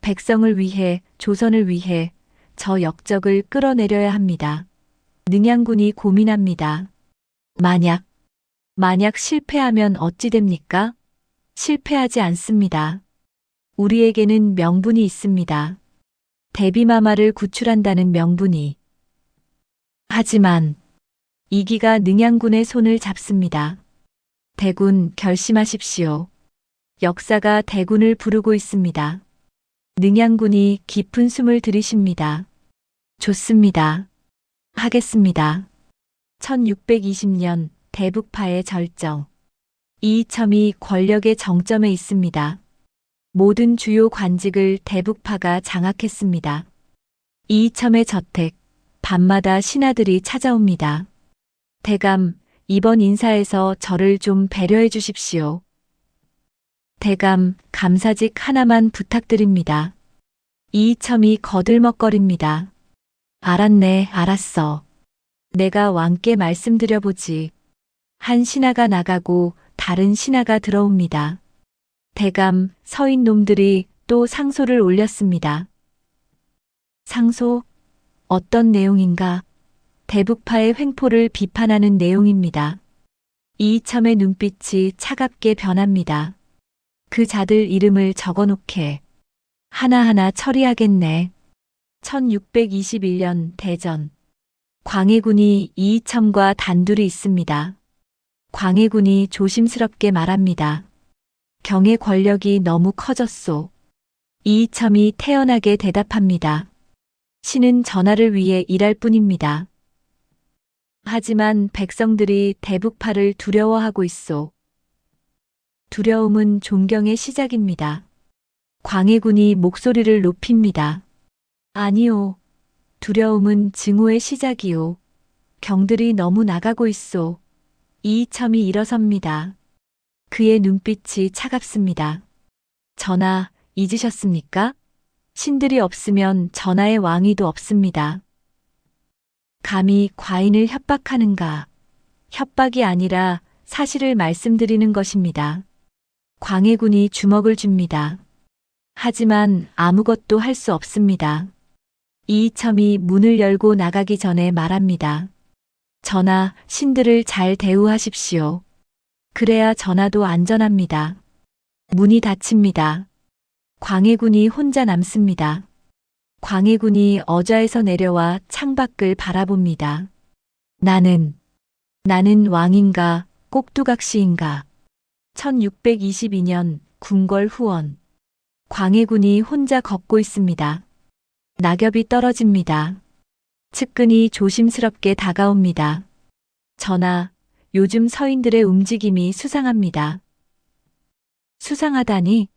백성을 위해, 조선을 위해 저 역적을 끌어내려야 합니다. 능양군이 고민합니다. 만약 실패하면 어찌 됩니까? 실패하지 않습니다. 우리에게는 명분이 있습니다. 대비마마를 구출한다는 명분이. 하지만 이기가 능양군의 손을 잡습니다. 대군, 결심하십시오. 역사가 대군을 부르고 있습니다. 능양군이 깊은 숨을 들이쉽니다. 좋습니다. 하겠습니다. 1620년 대북파의 절정. 이이첨이 권력의 정점에 있습니다. 모든 주요 관직을 대북파가 장악했습니다. 이이첨의 저택, 밤마다 신하들이 찾아옵니다. 대감, 이번 인사에서 저를 좀 배려해 주십시오. 대감, 감사직 하나만 부탁드립니다. 이이첨이 거들먹거립니다. 알았네, 알았어. 내가 왕께 말씀드려보지. 한 신하가 나가고 다른 신하가 들어옵니다. 대감, 서인 놈들이 또 상소를 올렸습니다. 상소? 어떤 내용인가? 대북파의 횡포를 비판하는 내용입니다. 이이첨의 눈빛이 차갑게 변합니다. 그 자들 이름을 적어놓게. 하나하나 처리하겠네. 1621년 대전. 광해군이 이이첨과 단둘이 있습니다. 광해군이 조심스럽게 말합니다. 경의 권력이 너무 커졌소. 이이첨이 태연하게 대답합니다. 신은 전하를 위해 일할 뿐입니다. 하지만 백성들이 대북파를 두려워하고 있소. 두려움은 존경의 시작입니다. 광해군이 목소리를 높입니다. 아니요. 두려움은 증오의 시작이요. 경들이 너무 나가고 있소. 이이첨이 일어섭니다. 그의 눈빛이 차갑습니다. 전하, 잊으셨습니까? 신들이 없으면 전하의 왕위도 없습니다. 감히 과인을 협박하는가? 협박이 아니라 사실을 말씀드리는 것입니다. 광해군이 주먹을 줍니다. 하지만 아무것도 할 수 없습니다. 이이첨이 문을 열고 나가기 전에 말합니다. 전하, 신들을 잘 대우하십시오. 그래야 전하도 안전합니다. 문이 닫힙니다. 광해군이 혼자 남습니다. 광해군이 어좌에서 내려와 창밖을 바라봅니다. 나는 왕인가, 꼭두각시인가. 1622년 궁궐 후원. 광해군이 혼자 걷고 있습니다. 낙엽이 떨어집니다. 측근이 조심스럽게 다가옵니다. 전하, 요즘 서인들의 움직임이 수상합니다. 수상하다니?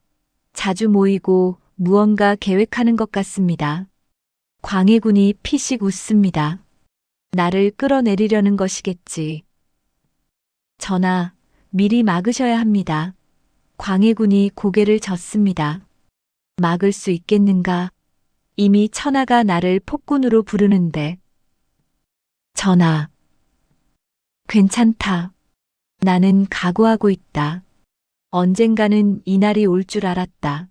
자주 모이고 무언가 계획하는 것 같습니다. 광해군이 피식 웃습니다. 나를 끌어내리려는 것이겠지. 전하, 미리 막으셔야 합니다. 광해군이 고개를 젓습니다. 막을 수 있겠는가? 이미 천하가 나를 폭군으로 부르는데. 전하, 괜찮다. 나는 각오하고 있다. 언젠가는 이날이 올 줄 알았다.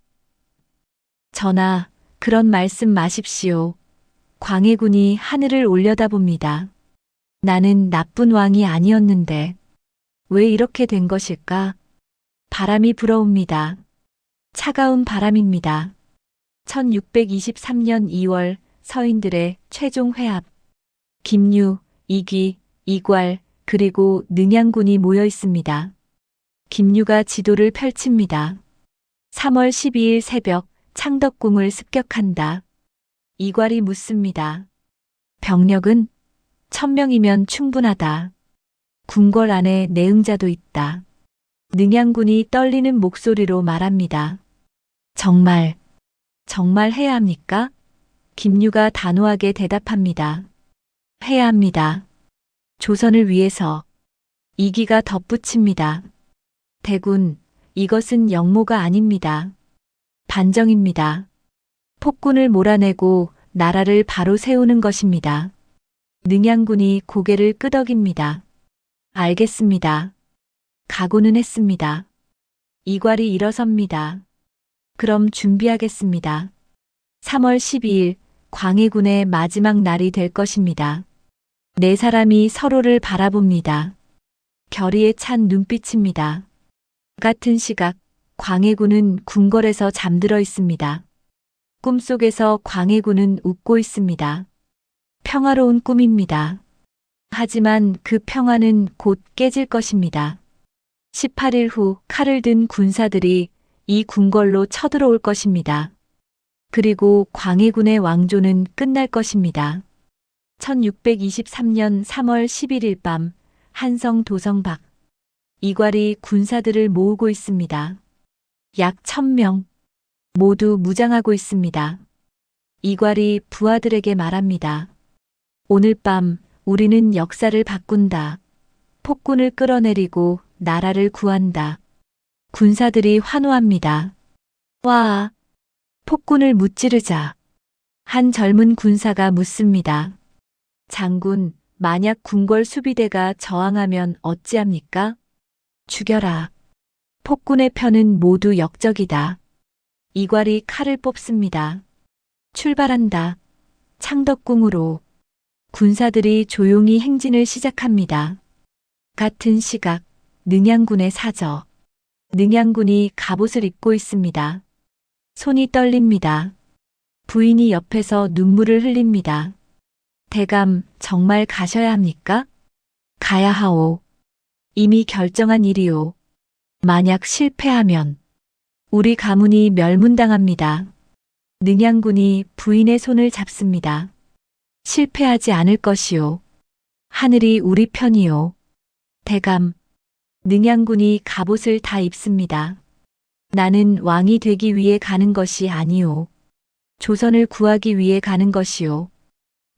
전하, 그런 말씀 마십시오. 광해군이 하늘을 올려다봅니다. 나는 나쁜 왕이 아니었는데 왜 이렇게 된 것일까? 바람이 불어옵니다. 차가운 바람입니다. 1623년 2월 서인들의 최종 회합. 김유, 이귀, 이괄, 그리고 능양군이 모여 있습니다. 김유가 지도를 펼칩니다. 3월 12일 새벽 창덕궁을 습격한다. 이괄이 묻습니다. 병력은 1000명이면 충분하다. 궁궐 안에 내응자도 있다. 능양군이 떨리는 목소리로 말합니다. 정말 해야 합니까? 김유가 단호하게 대답합니다. 해야 합니다. 조선을 위해서. 이귀가 덧붙입니다. 대군, 이것은 역모가 아닙니다. 반정입니다. 폭군을 몰아내고 나라를 바로 세우는 것입니다. 능양군이 고개를 끄덕입니다. 알겠습니다. 각오는 했습니다. 이괄이 일어섭니다. 그럼 준비하겠습니다. 3월 12일 광해군의 마지막 날이 될 것입니다. 네 사람이 서로를 바라봅니다. 결의에 찬 눈빛입니다. 같은 시각 광해군은 궁궐에서 잠들어 있습니다. 꿈속에서 광해군은 웃고 있습니다. 평화로운 꿈입니다. 하지만 그 평화는 곧 깨질 것입니다. 18일 후 칼을 든 군사들이 이 궁궐로 쳐들어올 것입니다. 그리고 광해군의 왕조는 끝날 것입니다. 1623년 3월 11일 밤 한성 도성 밖 이괄이 군사들을 모으고 있습니다. 약 1000명 모두 무장하고 있습니다. 이괄이 부하들에게 말합니다. 오늘 밤 우리는 역사를 바꾼다. 폭군을 끌어내리고 나라를 구한다. 군사들이 환호합니다. 와! 폭군을 무찌르자. 한 젊은 군사가 묻습니다. 장군, 만약 궁궐 수비대가 저항하면 어찌합니까? 죽여라. 폭군의 편은 모두 역적이다. 이괄이 칼을 뽑습니다. 출발한다. 창덕궁으로. 군사들이 조용히 행진을 시작합니다. 같은 시각 능양군의 사저. 능양군이 갑옷을 입고 있습니다. 손이 떨립니다. 부인이 옆에서 눈물을 흘립니다. 대감, 정말 가셔야 합니까? 가야 하오. 이미 결정한 일이오. 만약 실패하면 우리 가문이 멸문당합니다. 능양군이 부인의 손을 잡습니다. 실패하지 않을 것이오. 하늘이 우리 편이오. 대감, 능양군이 갑옷을 다 입습니다. 나는 왕이 되기 위해 가는 것이 아니오. 조선을 구하기 위해 가는 것이오.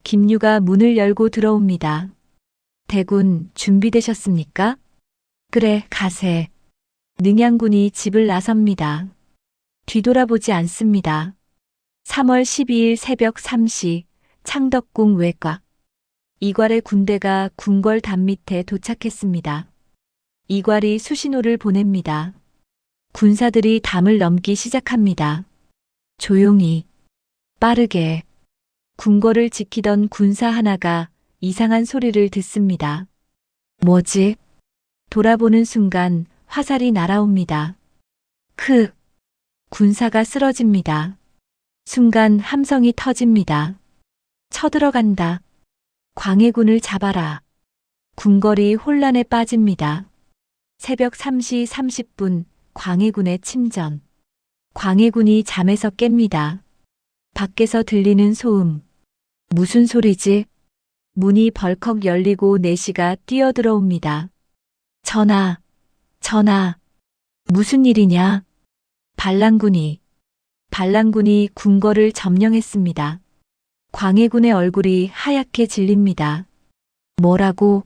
김유가 문을 열고 들어옵니다. 대군, 준비되셨습니까? 그래, 가세. 능양군이 집을 나섭니다. 뒤돌아보지 않습니다. 3월 12일 새벽 3시 창덕궁 외곽. 이괄의 군대가 궁궐 담 밑에 도착했습니다. 이괄이 수신호를 보냅니다. 군사들이 담을 넘기 시작합니다. 조용히, 빠르게. 궁궐을 지키던 군사 하나가 이상한 소리를 듣습니다. 뭐지? 돌아보는 순간 화살이 날아옵니다. 군사가 쓰러집니다. 순간 함성이 터집니다. 쳐들어간다. 광해군을 잡아라. 궁궐이 혼란에 빠집니다. 새벽 3시 30분 광해군의 침전. 광해군이 잠에서 깹니다. 밖에서 들리는 소음. 무슨 소리지? 문이 벌컥 열리고 내시가 뛰어들어옵니다. 전하, 전하. 무슨 일이냐? 반란군이 궁궐을 점령했습니다. 광해군의 얼굴이 하얗게 질립니다. 뭐라고?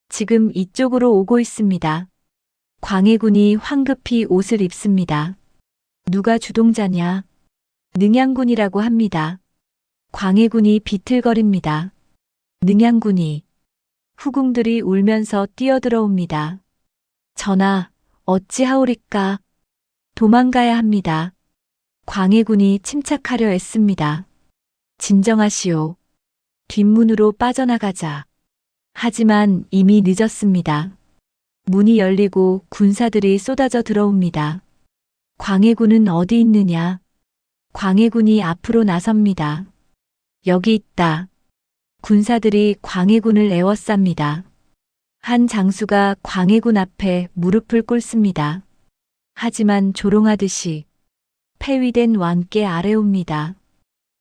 지금 이쪽으로 오고 있습니다. 광해군이 황급히 옷을 입습니다. 누가 주동자냐? 능양군이라고 합니다. 광해군이 비틀거립니다. 능양군이. 후궁들이 울면서 뛰어들어옵니다. 전하, 어찌하오리까? 도망가야 합니다. 광해군이 침착하려 애씁니다. 진정하시오. 뒷문으로 빠져나가자. 하지만 이미 늦었습니다. 문이 열리고 군사들이 쏟아져 들어옵니다. 광해군은 어디 있느냐? 광해군이 앞으로 나섭니다. 여기 있다. 군사들이 광해군을 에워쌉니다. 한 장수가 광해군 앞에 무릎을 꿇습니다. 하지만 조롱하듯이 폐위된 왕께 아뢰옵니다.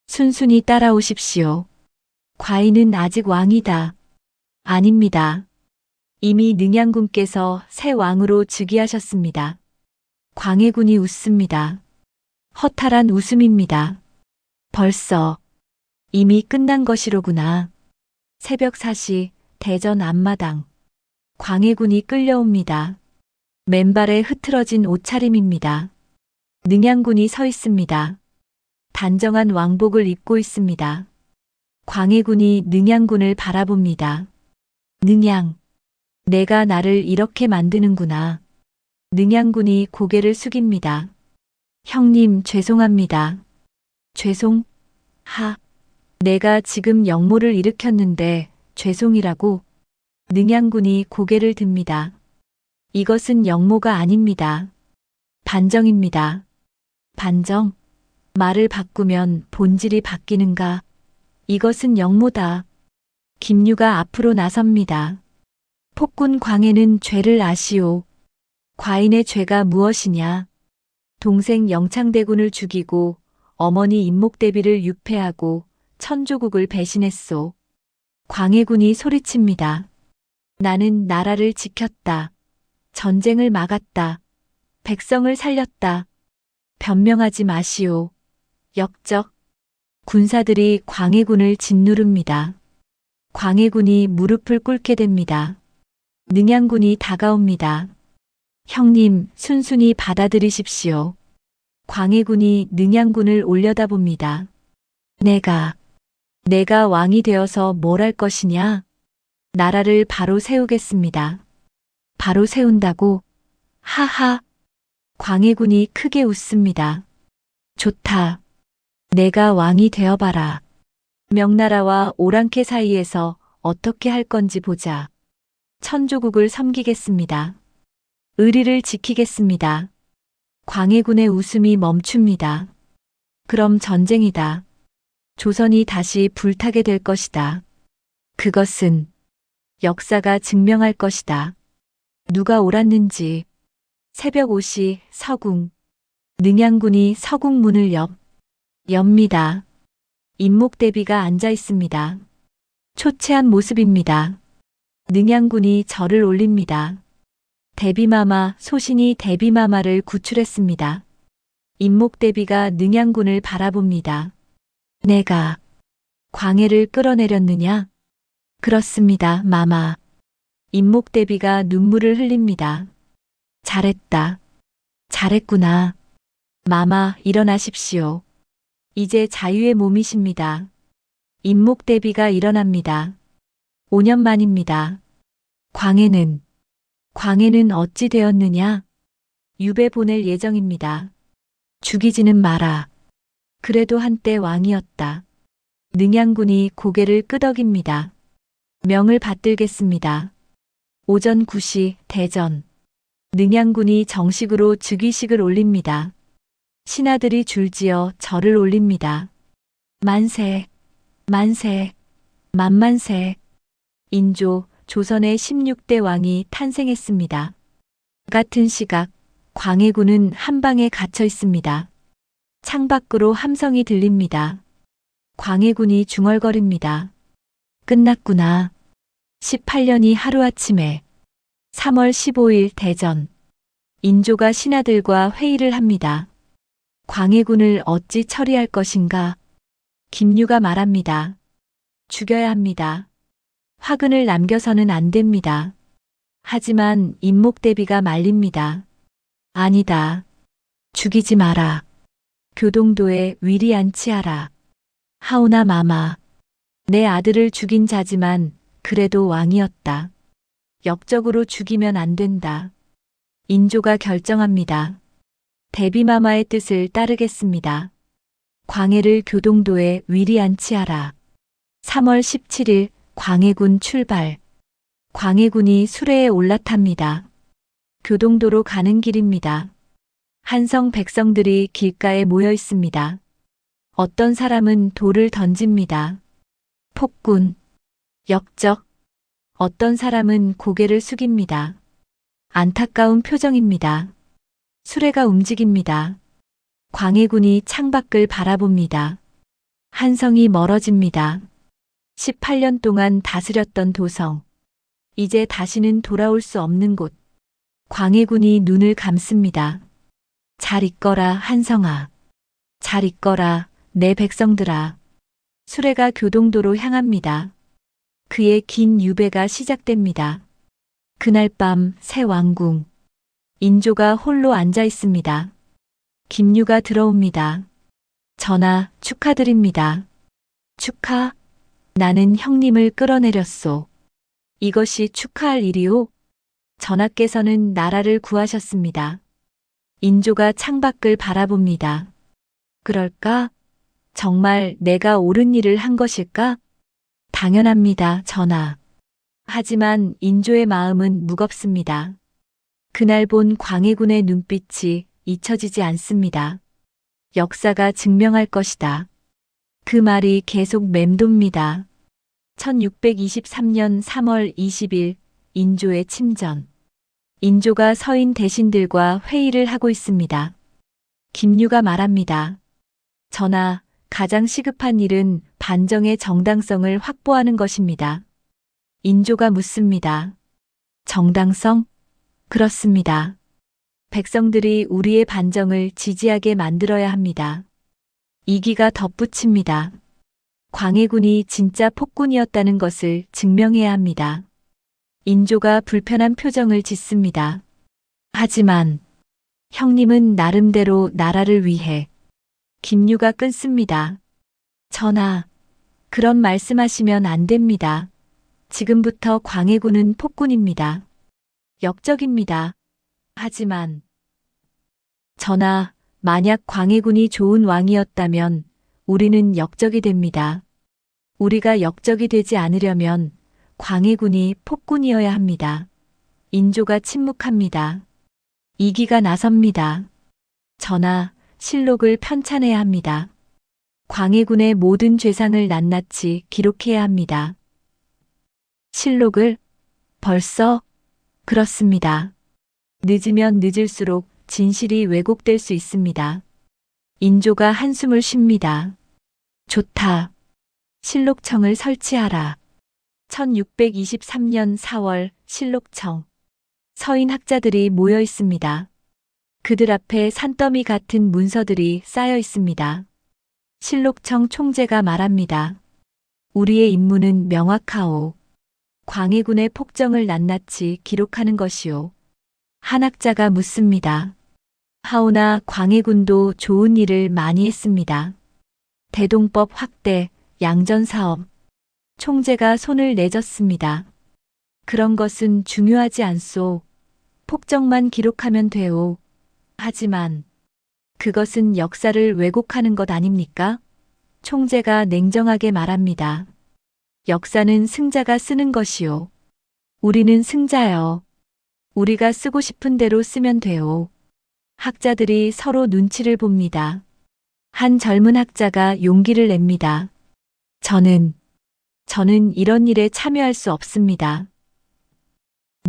순순히 따라오십시오. 과인은 아직 왕이다. 아닙니다. 이미 능양군께서 새 왕으로 즉위하셨습니다. 광해군이 웃습니다. 허탈한 웃음입니다. 벌써 이미 끝난 것이로구나. 새벽 4시 대전 앞마당. 광해군이 끌려옵니다. 맨발에 흐트러진 옷차림입니다. 능양군이 서 있습니다. 단정한 왕복을 입고 있습니다. 광해군이 능양군을 바라봅니다. 능양, 내가 나를 이렇게 만드는구나. 능양군이 고개를 숙입니다. 형님, 죄송합니다. 내가 지금 역모를 일으켰는데 죄송이라고. 능양군이 고개를 듭니다. 이것은 역모가 아닙니다. 반정입니다. 반정? 말을 바꾸면 본질이 바뀌는가? 이것은 역모다. 김유가 앞으로 나섭니다. 폭군 광해는 죄를 아시오. 과인의 죄가 무엇이냐? 동생 영창대군을 죽이고 어머니 임목대비를 유폐하고 천조국을 배신했소. 광해군이 소리칩니다. 나는 나라를 지켰다. 전쟁을 막았다. 백성을 살렸다. 변명하지 마시오. 역적. 군사들이 광해군을 짓누릅니다. 광해군이 무릎을 꿇게 됩니다. 능양군이 다가옵니다. 형님, 순순히 받아들이십시오. 광해군이 능양군을 올려다봅니다. 내가 왕이 되어서 뭘 할 것이냐? 나라를 바로 세우겠습니다. 바로 세운다고? 하하. 광해군이 크게 웃습니다. 좋다. 내가 왕이 되어봐라. 명나라와 오랑캐 사이에서 어떻게 할 건지 보자. 천조국을 섬기겠습니다. 의리를 지키겠습니다. 광해군의 웃음이 멈춥니다. 그럼 전쟁이다. 조선이 다시 불타게 될 것이다. 그것은 역사가 증명할 것이다. 누가 옳았는지. 새벽 5시 서궁. 능양군이 서궁 문을 엽니다. 임목대비가 앉아 있습니다. 초췌한 모습입니다. 능양군이 절을 올립니다. 대비마마, 소신이 대비마마를 구출했습니다. 임목대비가 능양군을 바라봅니다. 내가 광해를 끌어내렸느냐? 그렇습니다, 마마. 임목대비가 눈물을 흘립니다. 잘했다. 잘했구나. 마마, 일어나십시오. 이제 자유의 몸이십니다. 임목대비가 일어납니다. 5년 만입니다. 광해는 어찌 되었느냐? 유배 보낼 예정입니다. 죽이지는 마라. 그래도 한때 왕이었다. 능양군이 고개를 끄덕입니다. 명을 받들겠습니다. 오전 9시 대전. 능양군이 정식으로 즉위식을 올립니다. 신하들이 줄지어 절을 올립니다. 만세, 만세, 만만세. 인조, 조선의 16대 왕이 탄생했습니다. 같은 시각, 광해군은 한방에 갇혀 있습니다. 창밖으로 함성이 들립니다. 광해군이 중얼거립니다. 끝났구나. 18년이 하루아침에 3월 15일 대전. 인조가 신하들과 회의를 합니다. 광해군을 어찌 처리할 것인가? 김유가 말합니다. 죽여야 합니다. 화근을 남겨서는 안 됩니다. 하지만 임목대비가 말립니다. 아니다. 죽이지 마라. 교동도에 위리 안치하라. 하오나 마마. 내 아들을 죽인 자지만 그래도 왕이었다. 역적으로 죽이면 안 된다. 인조가 결정합니다. 대비마마의 뜻을 따르겠습니다. 광해를 교동도에 위리 안치하라. 3월 17일 광해군 출발. 광해군이 수레에 올라탑니다. 교동도로 가는 길입니다. 한성 백성들이 길가에 모여 있습니다. 어떤 사람은 돌을 던집니다. 폭군, 역적. 어떤 사람은 고개를 숙입니다. 안타까운 표정입니다. 수레가 움직입니다. 광해군이 창밖을 바라봅니다. 한성이 멀어집니다. 18년 동안 다스렸던 도성. 이제 다시는 돌아올 수 없는 곳. 광해군이 눈을 감습니다. 잘 있거라, 한성아. 잘 있거라, 내 백성들아. 수레가 교동도로 향합니다. 그의 긴 유배가 시작됩니다. 그날 밤 새 왕궁. 인조가 홀로 앉아 있습니다. 김유가 들어옵니다. 전하, 축하드립니다. 축하? 나는 형님을 끌어내렸소. 이것이 축하할 일이오? 전하께서는 나라를 구하셨습니다. 인조가 창밖을 바라봅니다. 그럴까? 정말 내가 옳은 일을 한 것일까? 당연합니다, 전하. 하지만 인조의 마음은 무겁습니다. 그날 본 광해군의 눈빛이 잊혀지지 않습니다. 역사가 증명할 것이다. 그 말이 계속 맴돕니다. 1623년 3월 20일 인조의 침전. 인조가 서인 대신들과 회의를 하고 있습니다. 김유가 말합니다. 전하, 가장 시급한 일은 반정의 정당성을 확보하는 것입니다. 인조가 묻습니다. 정당성? 그렇습니다. 백성들이 우리의 반정을 지지하게 만들어야 합니다. 이기가 덧붙입니다. 광해군이 진짜 폭군이었다는 것을 증명해야 합니다. 인조가 불편한 표정을 짓습니다. 하지만 형님은 나름대로 나라를 위해. 김유가 끊습니다. 전하, 그런 말씀하시면 안 됩니다. 지금부터 광해군은 폭군입니다. 역적입니다. 하지만 전하, 만약 광해군이 좋은 왕이었다면 우리는 역적이 됩니다. 우리가 역적이 되지 않으려면 광해군이 폭군이어야 합니다. 인조가 침묵합니다. 이기가 나섭니다. 전하, 실록을 편찬해야 합니다. 광해군의 모든 죄상을 낱낱이 기록해야 합니다. 실록을? 벌써? 그렇습니다. 늦으면 늦을수록 진실이 왜곡될 수 있습니다. 인조가 한숨을 쉽니다. 좋다. 실록청을 설치하라. 1623년 4월 실록청. 서인 학자들이 모여 있습니다. 그들 앞에 산더미 같은 문서들이 쌓여 있습니다. 실록청 총재가 말합니다. 우리의 임무는 명확하오. 광해군의 폭정을 낱낱이 기록하는 것이오. 한 학자가 묻습니다. 하오나 광해군도 좋은 일을 많이 했습니다. 대동법 확대, 양전사업. 총재가 손을 내젓습니다. 그런 것은 중요하지 않소. 폭정만 기록하면 돼오. 하지만 그것은 역사를 왜곡하는 것 아닙니까? 총재가 냉정하게 말합니다. 역사는 승자가 쓰는 것이오. 우리는 승자여. 우리가 쓰고 싶은 대로 쓰면 돼오. 학자들이 서로 눈치를 봅니다. 한 젊은 학자가 용기를 냅니다. 저는 이런 일에 참여할 수 없습니다.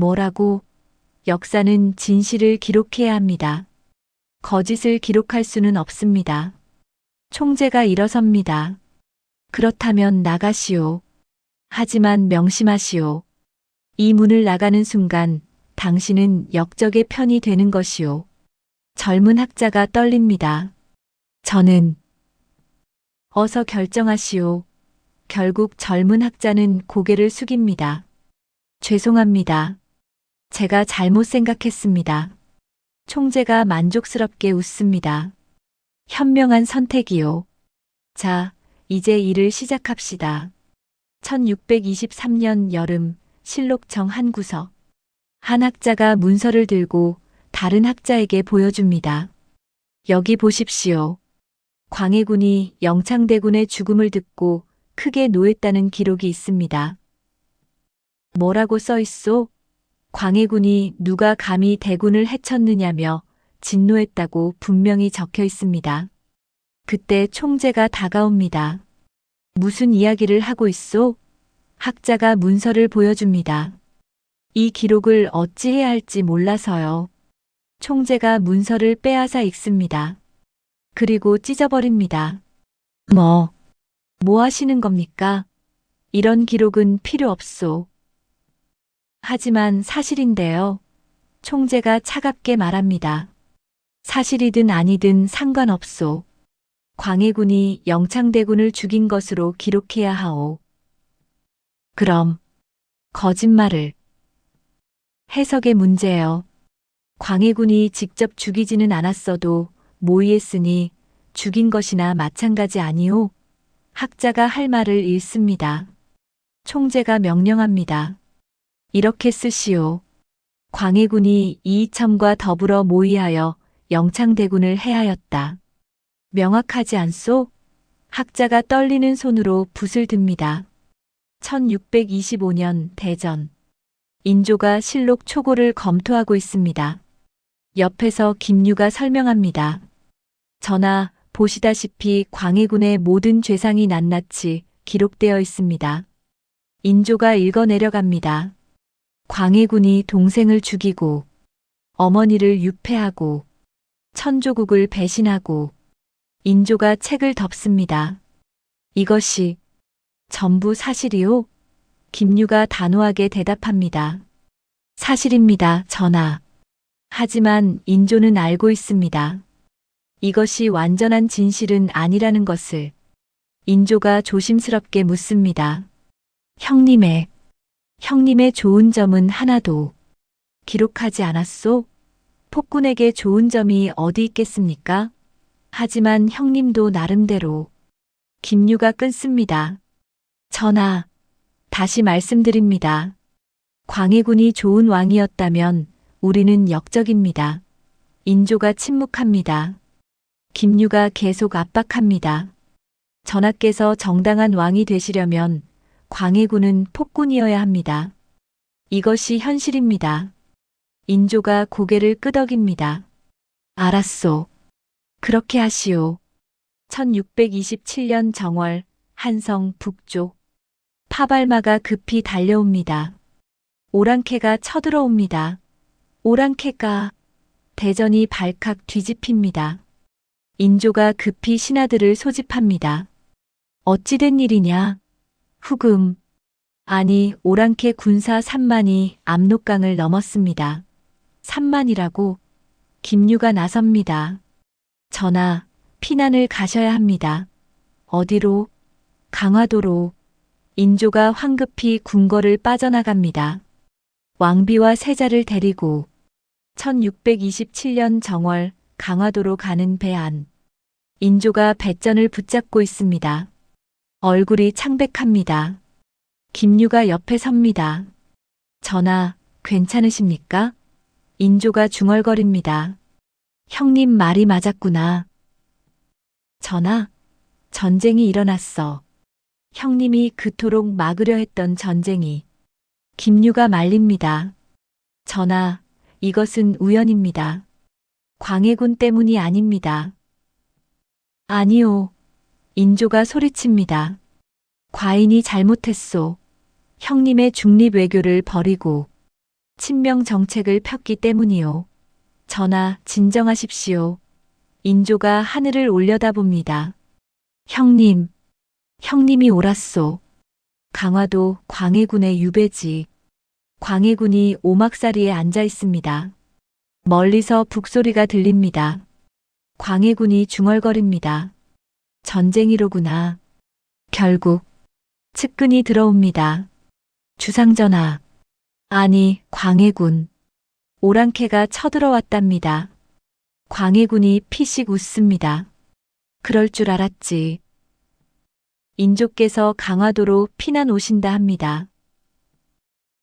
뭐라고? 역사는 진실을 기록해야 합니다. 거짓을 기록할 수는 없습니다. 총재가 일어섭니다. 그렇다면 나가시오. 하지만 명심하시오. 이 문을 나가는 순간 당신은 역적의 편이 되는 것이오. 젊은 학자가 떨립니다. 저는 어서 결정하시오. 결국 젊은 학자는 고개를 숙입니다. 죄송합니다. 제가 잘못 생각했습니다. 총재가 만족스럽게 웃습니다. 현명한 선택이요. 자, 이제 일을 시작합시다. 1623년 여름 실록청 한 구석. 한 학자가 문서를 들고 다른 학자에게 보여줍니다. 여기 보십시오. 광해군이 영창대군의 죽음을 듣고 크게 노했다는 기록이 있습니다. 뭐라고 써 있소? 광해군이 누가 감히 대군을 해쳤느냐며 진노했다고 분명히 적혀 있습니다. 그때 총재가 다가옵니다. 무슨 이야기를 하고 있소? 학자가 문서를 보여줍니다. 이 기록을 어찌해야 할지 몰라서요. 총재가 문서를 빼앗아 읽습니다. 그리고 찢어버립니다. 뭐 하시는 겁니까? 이런 기록은 필요 없소. 하지만 사실인데요. 총재가 차갑게 말합니다. 사실이든 아니든 상관없소. 광해군이 영창대군을 죽인 것으로 기록해야 하오. 그럼 거짓말을. 해석의 문제예요. 광해군이 직접 죽이지는 않았어도 모의했으니 죽인 것이나 마찬가지 아니오? 학자가 할 말을 읽습니다. 총재가 명령합니다. 이렇게 쓰시오. 광해군이 이이첨과 더불어 모의하여 영창대군을 해하였다. 명확하지 않소? 학자가 떨리는 손으로 붓을 듭니다. 1625년 대전. 인조가 실록 초고를 검토하고 있습니다. 옆에서 김유가 설명합니다. 전하, 보시다시피 광해군의 모든 죄상이 낱낱이 기록되어 있습니다. 인조가 읽어 내려갑니다. 광해군이 동생을 죽이고 어머니를 유폐하고 천조국을 배신하고 인조가 책을 덮습니다. 이것이 전부 사실이오? 김유가 단호하게 대답합니다. 사실입니다, 전하. 하지만 인조는 알고 있습니다. 이것이 완전한 진실은 아니라는 것을. 인조가 조심스럽게 묻습니다. 형님의 좋은 점은 하나도 기록하지 않았소? 폭군에게 좋은 점이 어디 있겠습니까? 하지만 형님도 나름대로. 김유가 끊습니다. 전하, 다시 말씀드립니다. 광해군이 좋은 왕이었다면 우리는 역적입니다. 인조가 침묵합니다. 김유가 계속 압박합니다. 전하께서 정당한 왕이 되시려면 광해군은 폭군이어야 합니다. 이것이 현실입니다. 인조가 고개를 끄덕입니다. 알았소. 그렇게 하시오. 1627년 정월 한성 북쪽. 파발마가 급히 달려옵니다. 오랑캐가 쳐들어옵니다. 오랑캐가 대전이 발칵 뒤집힙니다. 인조가 급히 신하들을 소집합니다. 어찌된 일이냐? 후금. 아니, 오랑캐 군사 3만이 압록강을 넘었습니다. 3만이라고? 김유가 나섭니다. 전하, 피난을 가셔야 합니다. 어디로? 강화도로. 인조가 황급히 궁궐을 빠져나갑니다. 왕비와 세자를 데리고 1627년 정월 강화도로 가는 배 안. 인조가 배전을 붙잡고 있습니다. 얼굴이 창백합니다. 김유가 옆에 섭니다. 전하, 괜찮으십니까? 인조가 중얼거립니다. 형님 말이 맞았구나. 전하, 전쟁이 일어났어. 형님이 그토록 막으려 했던 전쟁이. 김유가 말립니다. 전하, 이것은 우연입니다. 광해군 때문이 아닙니다. 아니오. 인조가 소리칩니다. 과인이 잘못했소. 형님의 중립 외교를 버리고 친명 정책을 폈기 때문이오. 전하, 진정하십시오. 인조가 하늘을 올려다봅니다. 형님이 옳았소. 강화도 광해군의 유배지. 광해군이 오막사리에 앉아 있습니다. 멀리서 북소리가 들립니다. 광해군이 중얼거립니다. 전쟁이로구나. 결국 측근이 들어옵니다. 주상전하. 아니, 광해군. 오랑캐가 쳐들어왔답니다. 광해군이 피식 웃습니다. 그럴 줄 알았지. 인조께서 강화도로 피난 오신다 합니다.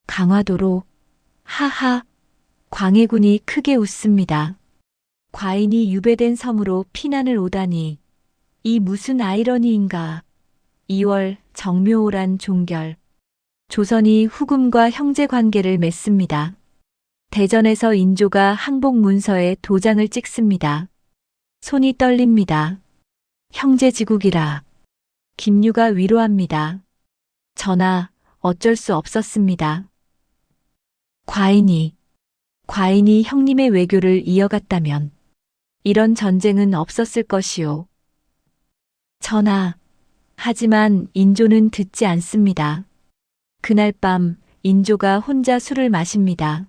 강화도로? 하하. 광해군이 크게 웃습니다. 과인이 유배된 섬으로 피난을 오다니. 이 무슨 아이러니인가. 2월 정묘호란 종결. 조선이 후금과 형제관계를 맺습니다. 대전에서 인조가 항복 문서에 도장을 찍습니다. 손이 떨립니다. 형제지국이라. 김유가 위로합니다. 전하, 어쩔 수 없었습니다. 과인이 형님의 외교를 이어갔다면 이런 전쟁은 없었을 것이오. 전하, 하지만 인조는 듣지 않습니다. 그날 밤 인조가 혼자 술을 마십니다.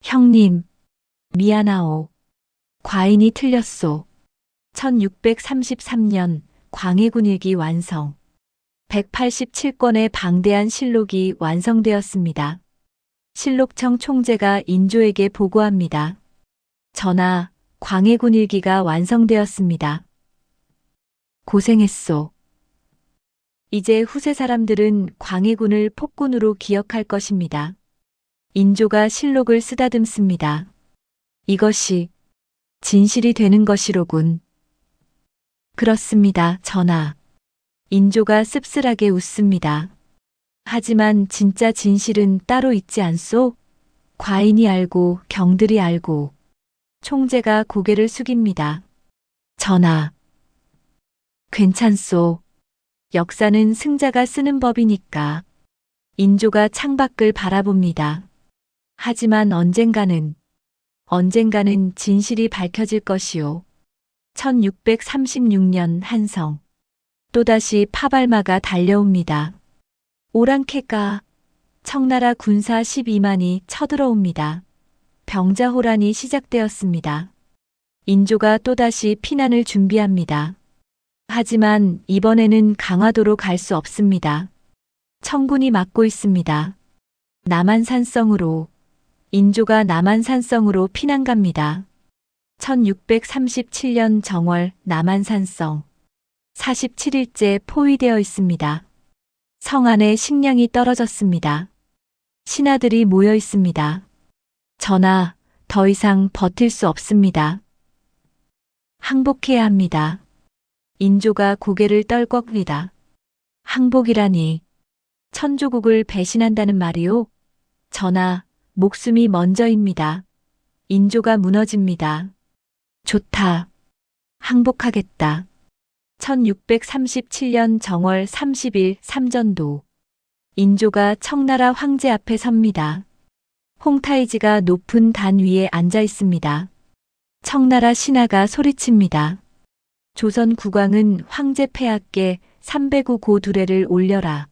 형님, 미안하오. 과인이 틀렸소. 1633년 광해군 일기 완성. 187권의 방대한 실록이 완성되었습니다. 실록청 총재가 인조에게 보고합니다. 전하, 광해군 일기가 완성되었습니다. 고생했소. 이제 후세 사람들은 광해군을 폭군으로 기억할 것입니다. 인조가 실록을 쓰다듬습니다. 이것이 진실이 되는 것이로군. 그렇습니다, 전하. 인조가 씁쓸하게 웃습니다. 하지만 진짜 진실은 따로 있지 않소? 과인이 알고 경들이 알고. 총재가 고개를 숙입니다. 전하. 괜찮소. 역사는 승자가 쓰는 법이니까. 인조가 창밖을 바라봅니다. 하지만 언젠가는 진실이 밝혀질 것이오. 1636년 한성. 또다시 파발마가 달려옵니다. 오랑캐가 청나라 군사 12만이 쳐들어옵니다. 병자호란이 시작되었습니다. 인조가 또다시 피난을 준비합니다. 하지만 이번에는 강화도로 갈 수 없습니다. 청군이 막고 있습니다. 남한산성으로. 인조가 남한산성으로 피난 갑니다. 1637년 정월 남한산성. 47일째 포위되어 있습니다. 성 안에 식량이 떨어졌습니다. 신하들이 모여 있습니다. 전하, 더 이상 버틸 수 없습니다. 항복해야 합니다. 인조가 고개를 떨꺽니다. 항복이라니. 천조국을 배신한다는 말이오? 전하, 목숨이 먼저입니다. 인조가 무너집니다. 좋다. 항복하겠다. 1637년 정월 30일 삼전도. 인조가 청나라 황제 앞에 섭니다. 홍타이지가 높은 단 위에 앉아 있습니다. 청나라 신하가 소리칩니다. 조선 국왕은 황제 폐하께 309 고두레를 올려라.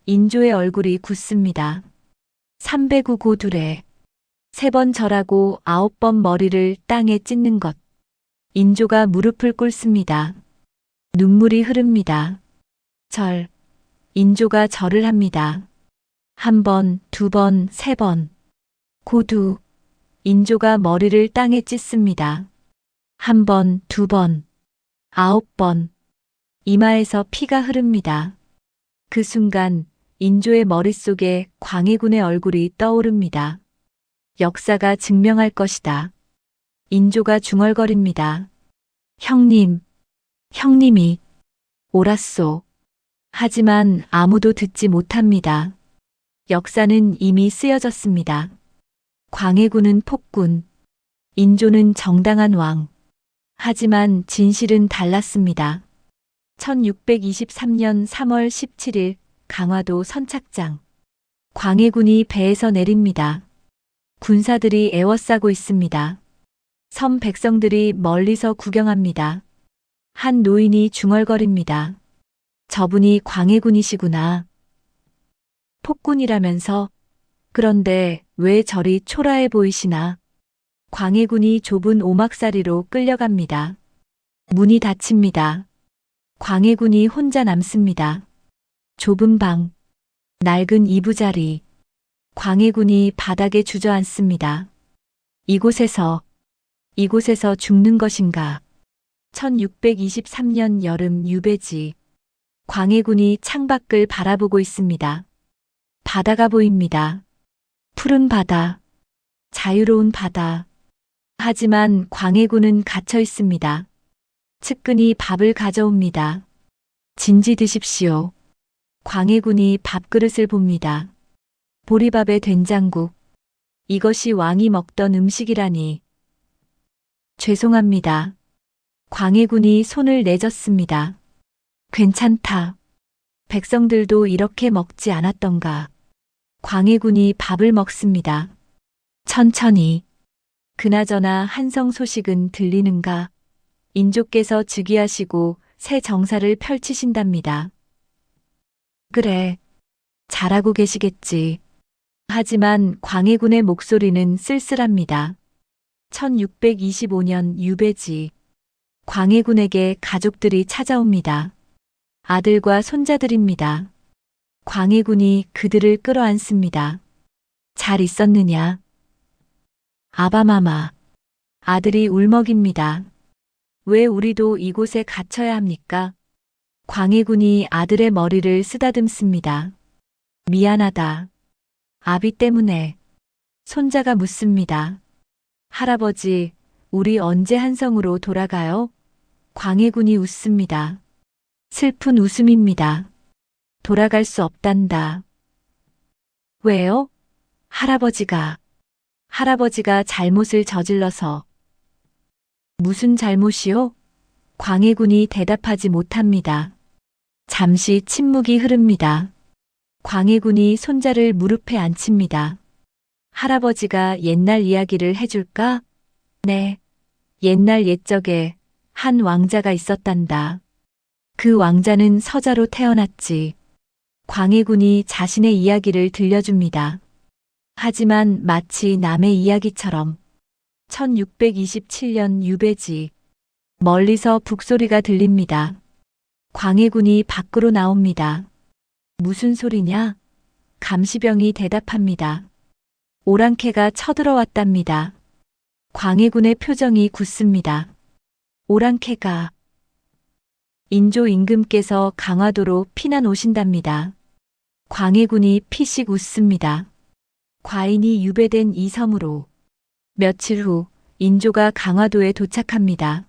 인조의 얼굴이 굳습니다. 309 고두레. 3번 절하고 9번 머리를 땅에 찢는 것. 인조가 무릎을 꿇습니다. 눈물이 흐릅니다. 절. 인조가 절을 합니다. 1번, 2번, 3번. 고두. 인조가 머리를 땅에 찢습니다. 1번, 2번. 9번. 이마에서 피가 흐릅니다. 그 순간 인조의 머릿속에 광해군의 얼굴이 떠오릅니다. 역사가 증명할 것이다. 인조가 중얼거립니다. 형님, 형님이 옳았소. 하지만 아무도 듣지 못합니다. 역사는 이미 쓰여졌습니다. 광해군은 폭군, 인조는 정당한 왕. 하지만 진실은 달랐습니다. 1623년 3월 17일 강화도 선착장. 광해군이 배에서 내립니다. 군사들이 에워싸고 있습니다. 섬 백성들이 멀리서 구경합니다. 한 노인이 중얼거립니다. 저분이 광해군이시구나. 폭군이라면서. 그런데 왜 저리 초라해 보이시나? 광해군이 좁은 오막사리로 끌려갑니다. 문이 닫힙니다. 광해군이 혼자 남습니다. 좁은 방, 낡은 이부자리. 광해군이 바닥에 주저앉습니다. 이곳에서 죽는 것인가? 1623년 여름 유배지. 광해군이 창밖을 바라보고 있습니다. 바다가 보입니다. 푸른 바다, 자유로운 바다. 하지만 광해군은 갇혀 있습니다. 측근이 밥을 가져옵니다. 진지 드십시오. 광해군이 밥그릇을 봅니다. 보리밥에 된장국. 이것이 왕이 먹던 음식이라니. 죄송합니다. 광해군이 손을 내젓습니다. 괜찮다. 백성들도 이렇게 먹지 않았던가. 광해군이 밥을 먹습니다. 천천히. 그나저나 한성 소식은 들리는가? 인조께서 즉위하시고 새 정사를 펼치신답니다. 그래. 잘하고 계시겠지. 하지만 광해군의 목소리는 쓸쓸합니다. 1625년 유배지. 광해군에게 가족들이 찾아옵니다. 아들과 손자들입니다. 광해군이 그들을 끌어안습니다. 잘 있었느냐? 아바마마. 아들이 울먹입니다. 왜 우리도 이곳에 갇혀야 합니까? 광해군이 아들의 머리를 쓰다듬습니다. 미안하다. 아비 때문에. 손자가 묻습니다. 할아버지, 우리 언제 한성으로 돌아가요? 광해군이 웃습니다. 슬픈 웃음입니다. 돌아갈 수 없단다. 왜요? 할아버지가 잘못을 저질러서. 무슨 잘못이요? 광해군이 대답하지 못합니다. 잠시 침묵이 흐릅니다. 광해군이 손자를 무릎에 앉힙니다. 할아버지가 옛날 이야기를 해줄까? 네. 옛날 옛적에 한 왕자가 있었단다. 그 왕자는 서자로 태어났지. 광해군이 자신의 이야기를 들려줍니다. 하지만 마치 남의 이야기처럼 1627년 유배지. 멀리서 북소리가 들립니다. 광해군이 밖으로 나옵니다. 무슨 소리냐? 감시병이 대답합니다. 오랑캐가 쳐들어왔답니다. 광해군의 표정이 굳습니다. 오랑캐가. 인조 임금께서 강화도로 피난 오신답니다. 광해군이 피식 웃습니다. 과인이 유배된 이 섬으로. 며칠 후 인조가 강화도에 도착합니다.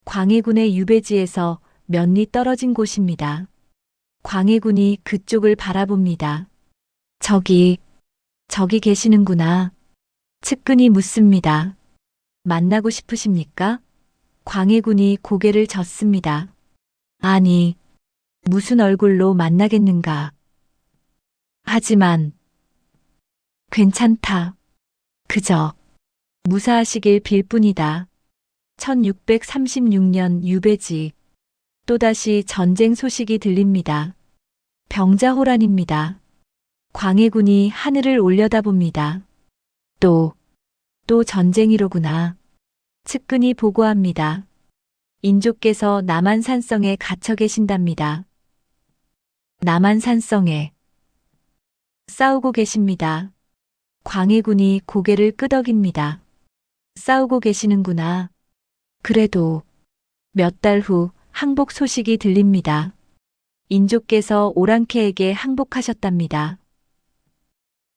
광해군의 유배지에서 몇 리 떨어진 곳입니다. 광해군이 그쪽을 바라봅니다. 저기 계시는구나. 측근이 묻습니다. 만나고 싶으십니까? 광해군이 고개를 젓습니다. 아니, 무슨 얼굴로 만나겠는가. 하지만 괜찮다. 그저 무사하시길 빌 뿐이다. 1636년 유배지. 또다시 전쟁 소식이 들립니다. 병자호란입니다. 광해군이 하늘을 올려다봅니다. 또 전쟁이로구나. 측근이 보고합니다. 인조께서 남한산성에 갇혀 계신답니다. 남한산성에 싸우고 계십니다. 광해군이 고개를 끄덕입니다. 싸우고 계시는구나. 그래도 몇 달 후 항복 소식이 들립니다. 인조께서 오랑캐에게 항복하셨답니다.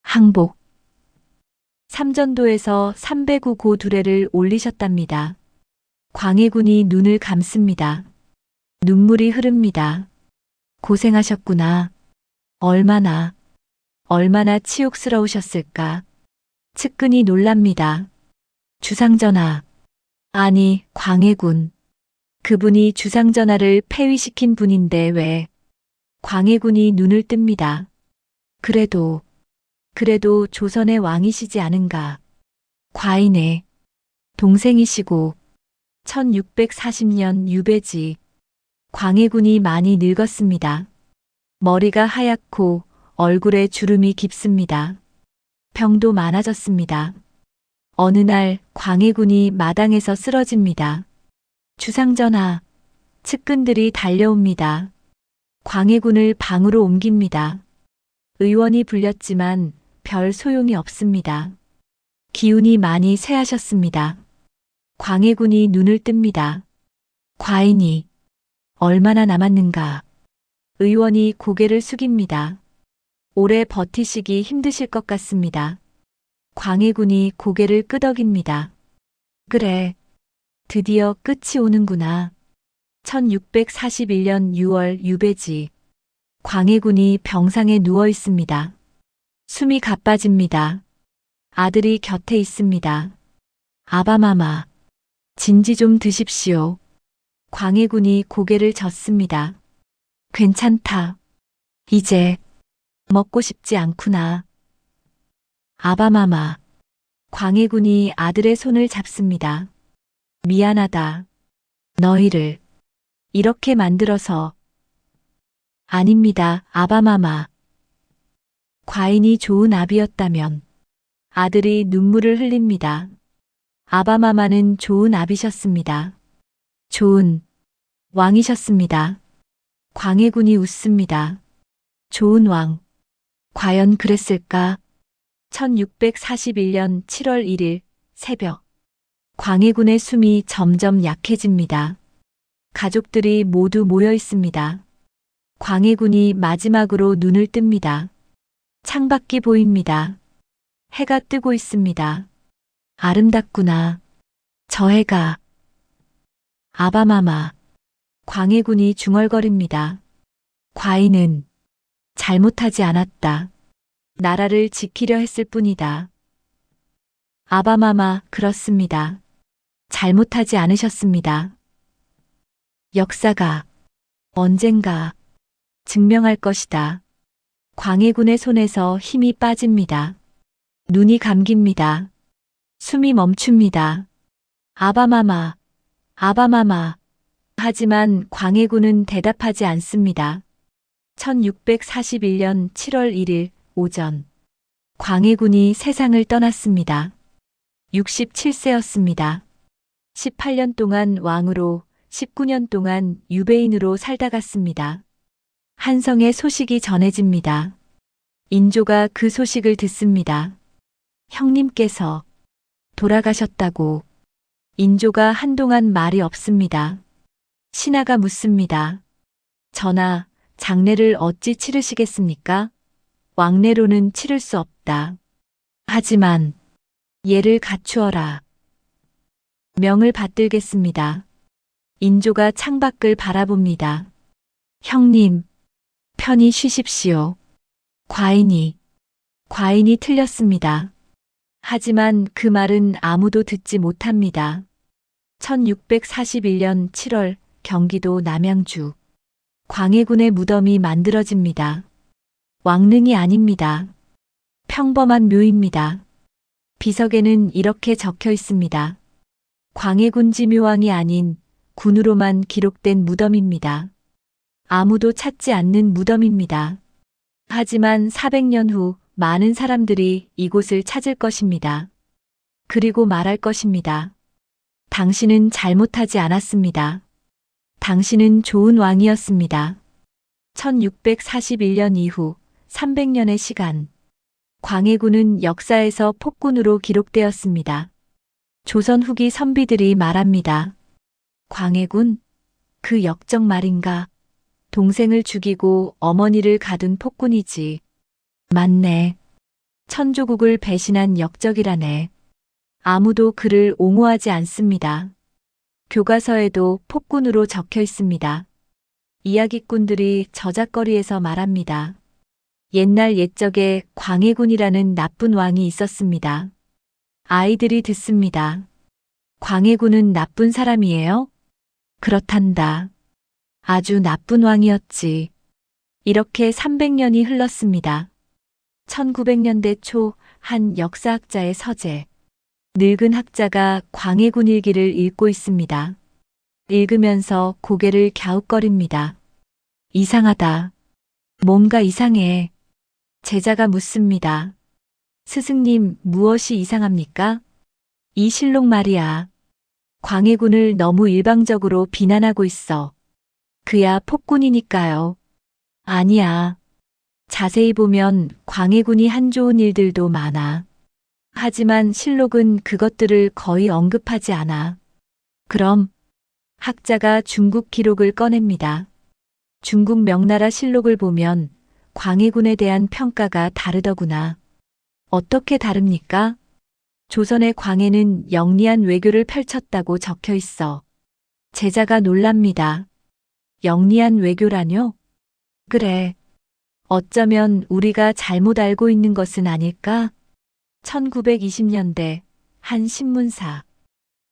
항복. 삼전도에서 309 고두레를 올리셨답니다. 광해군이 눈을 감습니다. 눈물이 흐릅니다. 고생하셨구나. 얼마나 치욕스러우셨을까. 측근이 놀랍니다. 주상전하. 아니, 광해군. 그분이 주상전하를 폐위시킨 분인데 왜? 광해군이 눈을 뜹니다. 그래도 조선의 왕이시지 않은가. 과인의 동생이시고 1640년 유배지. 광해군이 많이 늙었습니다. 머리가 하얗고 얼굴에 주름이 깊습니다. 병도 많아졌습니다. 어느 날 광해군이 마당에서 쓰러집니다. 주상전하, 측근들이 달려옵니다. 광해군을 방으로 옮깁니다. 의원이 불렸지만 별 소용이 없습니다. 기운이 많이 쇠하셨습니다. 광해군이 눈을 뜹니다. 과인이 얼마나 남았는가. 의원이 고개를 숙입니다. 오래 버티시기 힘드실 것 같습니다. 광해군이 고개를 끄덕입니다. 그래, 드디어 끝이 오는구나. 1641년 6월 유배지. 광해군이 병상에 누워 있습니다. 숨이 가빠집니다. 아들이 곁에 있습니다. 아바마마, 진지 좀 드십시오. 광해군이 고개를 젓습니다. 괜찮다. 이제 먹고 싶지 않구나. 아바마마. 광해군이 아들의 손을 잡습니다. 미안하다. 너희를 이렇게 만들어서. 아닙니다, 아바마마. 과인이 좋은 아비였다면. 아들이 눈물을 흘립니다. 아바마마는 좋은 아비셨습니다. 좋은 왕이셨습니다. 광해군이 웃습니다. 좋은 왕. 과연 그랬을까? 1641년 7월 1일 새벽. 광해군의 숨이 점점 약해집니다. 가족들이 모두 모여 있습니다. 광해군이 마지막으로 눈을 뜹니다. 창밖이 보입니다. 해가 뜨고 있습니다. 아름답구나. 저 해가. 아바마마. 광해군이 중얼거립니다. 과인은 잘못하지 않았다. 나라를 지키려 했을 뿐이다. 아바마마, 그렇습니다. 잘못하지 않으셨습니다. 역사가 언젠가 증명할 것이다. 광해군의 손에서 힘이 빠집니다. 눈이 감깁니다. 숨이 멈춥니다. 아바마마, 아바마마. 하지만 광해군은 대답하지 않습니다. 1641년 7월 1일 오전. 광해군이 세상을 떠났습니다. 67세였습니다. 18년 동안 왕으로, 19년 동안 유배인으로 살다 갔습니다. 한성의 소식이 전해집니다. 인조가 그 소식을 듣습니다. 형님께서 돌아가셨다고. 인조가 한동안 말이 없습니다. 신하가 묻습니다. 전하, 장례를 어찌 치르시겠습니까? 왕래로는 치를 수 없다. 하지만 예를 갖추어라. 명을 받들겠습니다. 인조가 창밖을 바라봅니다. 형님, 편히 쉬십시오. 과인이 틀렸습니다. 하지만 그 말은 아무도 듣지 못합니다. 1641년 7월 경기도 남양주. 광해군의 무덤이 만들어집니다. 왕릉이 아닙니다. 평범한 묘입니다. 비석에는 이렇게 적혀 있습니다. 광해군 지묘왕이 아닌 군으로만 기록된 무덤입니다. 아무도 찾지 않는 무덤입니다. 하지만 400년 후 많은 사람들이 이곳을 찾을 것입니다. 그리고 말할 것입니다. 당신은 잘못하지 않았습니다. 당신은 좋은 왕이었습니다. 1641년 이후 300년의 시간. 광해군은 역사에서 폭군으로 기록되었습니다. 조선 후기 선비들이 말합니다. 광해군? 그 역적 말인가? 동생을 죽이고 어머니를 가둔 폭군이지. 맞네. 천조국을 배신한 역적이라네. 아무도 그를 옹호하지 않습니다. 교과서에도 폭군으로 적혀 있습니다. 이야기꾼들이 저작거리에서 말합니다. 옛날 옛적에 광해군이라는 나쁜 왕이 있었습니다. 아이들이 듣습니다. 광해군은 나쁜 사람이에요? 그렇단다. 아주 나쁜 왕이었지. 이렇게 300년이 흘렀습니다. 1900년대 초 한 역사학자의 서재. 늙은 학자가 광해군 일기를 읽고 있습니다. 읽으면서 고개를 갸웃거립니다. 이상하다. 뭔가 이상해. 제자가 묻습니다. 스승님, 무엇이 이상합니까? 이 실록 말이야. 광해군을 너무 일방적으로 비난하고 있어. 그야 폭군이니까요. 아니야. 자세히 보면 광해군이 한 좋은 일들도 많아. 하지만 실록은 그것들을 거의 언급하지 않아. 그럼 학자가 중국 기록을 꺼냅니다. 중국 명나라 실록을 보면 광해군에 대한 평가가 다르더구나. 어떻게 다릅니까? 조선의 광해는 영리한 외교를 펼쳤다고 적혀 있어. 제자가 놀랍니다. 영리한 외교라뇨? 그래. 어쩌면 우리가 잘못 알고 있는 것은 아닐까? 1920년대 한 신문사.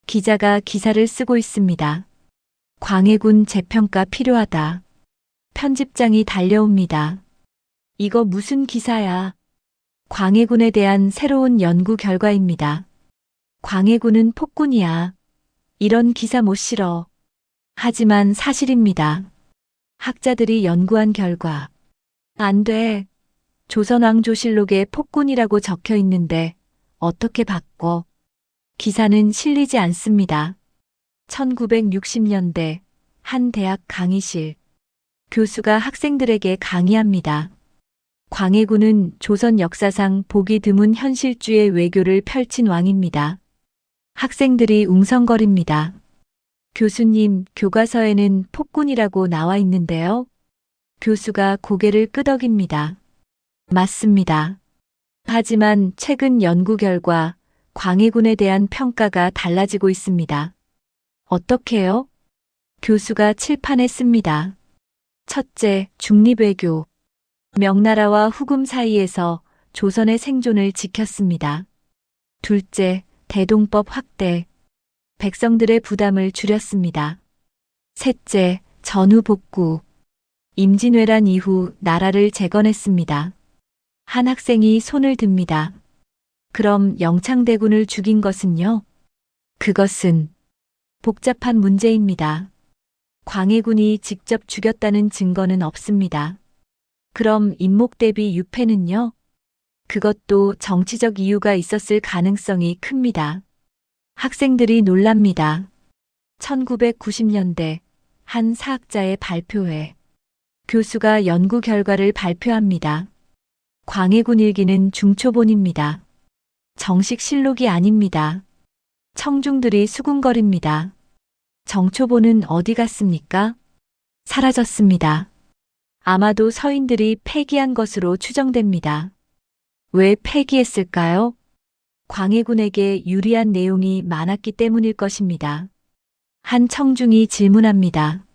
기자가 기사를 쓰고 있습니다. 광해군 재평가 필요하다. 편집장이 달려옵니다. 이거 무슨 기사야? 광해군에 대한 새로운 연구 결과입니다. 광해군은 폭군이야. 이런 기사 못 실어. 하지만 사실입니다. 학자들이 연구한 결과. 안 돼. 조선왕조실록에 폭군이라고 적혀 있는데 어떻게 바꿔? 기사는 실리지 않습니다. 1960년대 한 대학 강의실. 교수가 학생들에게 강의합니다. 광해군은 조선 역사상 보기 드문 현실주의 외교를 펼친 왕입니다. 학생들이 웅성거립니다. 교수님, 교과서에는 폭군이라고 나와 있는데요. 교수가 고개를 끄덕입니다. 맞습니다. 하지만 최근 연구 결과 광해군에 대한 평가가 달라지고 있습니다. 어떻게요? 교수가 칠판에 씁니다. 첫째, 중립외교. 명나라와 후금 사이에서 조선의 생존을 지켰습니다. 둘째, 대동법 확대. 백성들의 부담을 줄였습니다. 셋째, 전후 복구. 임진왜란 이후 나라를 재건했습니다. 한 학생이 손을 듭니다. 그럼 영창대군을 죽인 것은요? 그것은 복잡한 문제입니다. 광해군이 직접 죽였다는 증거는 없습니다. 그럼 임목 대비 유패는요? 그것도 정치적 이유가 있었을 가능성이 큽니다. 학생들이 놀랍니다. 1990년대 한 사학자의 발표회. 교수가 연구 결과를 발표합니다. 광해군 일기는 중초본입니다. 정식 실록이 아닙니다. 청중들이 수군거립니다. 정초본은 어디 갔습니까? 사라졌습니다. 아마도 서인들이 폐기한 것으로 추정됩니다. 왜 폐기했을까요? 광해군에게 유리한 내용이 많았기 때문일 것입니다. 한 청중이 질문합니다.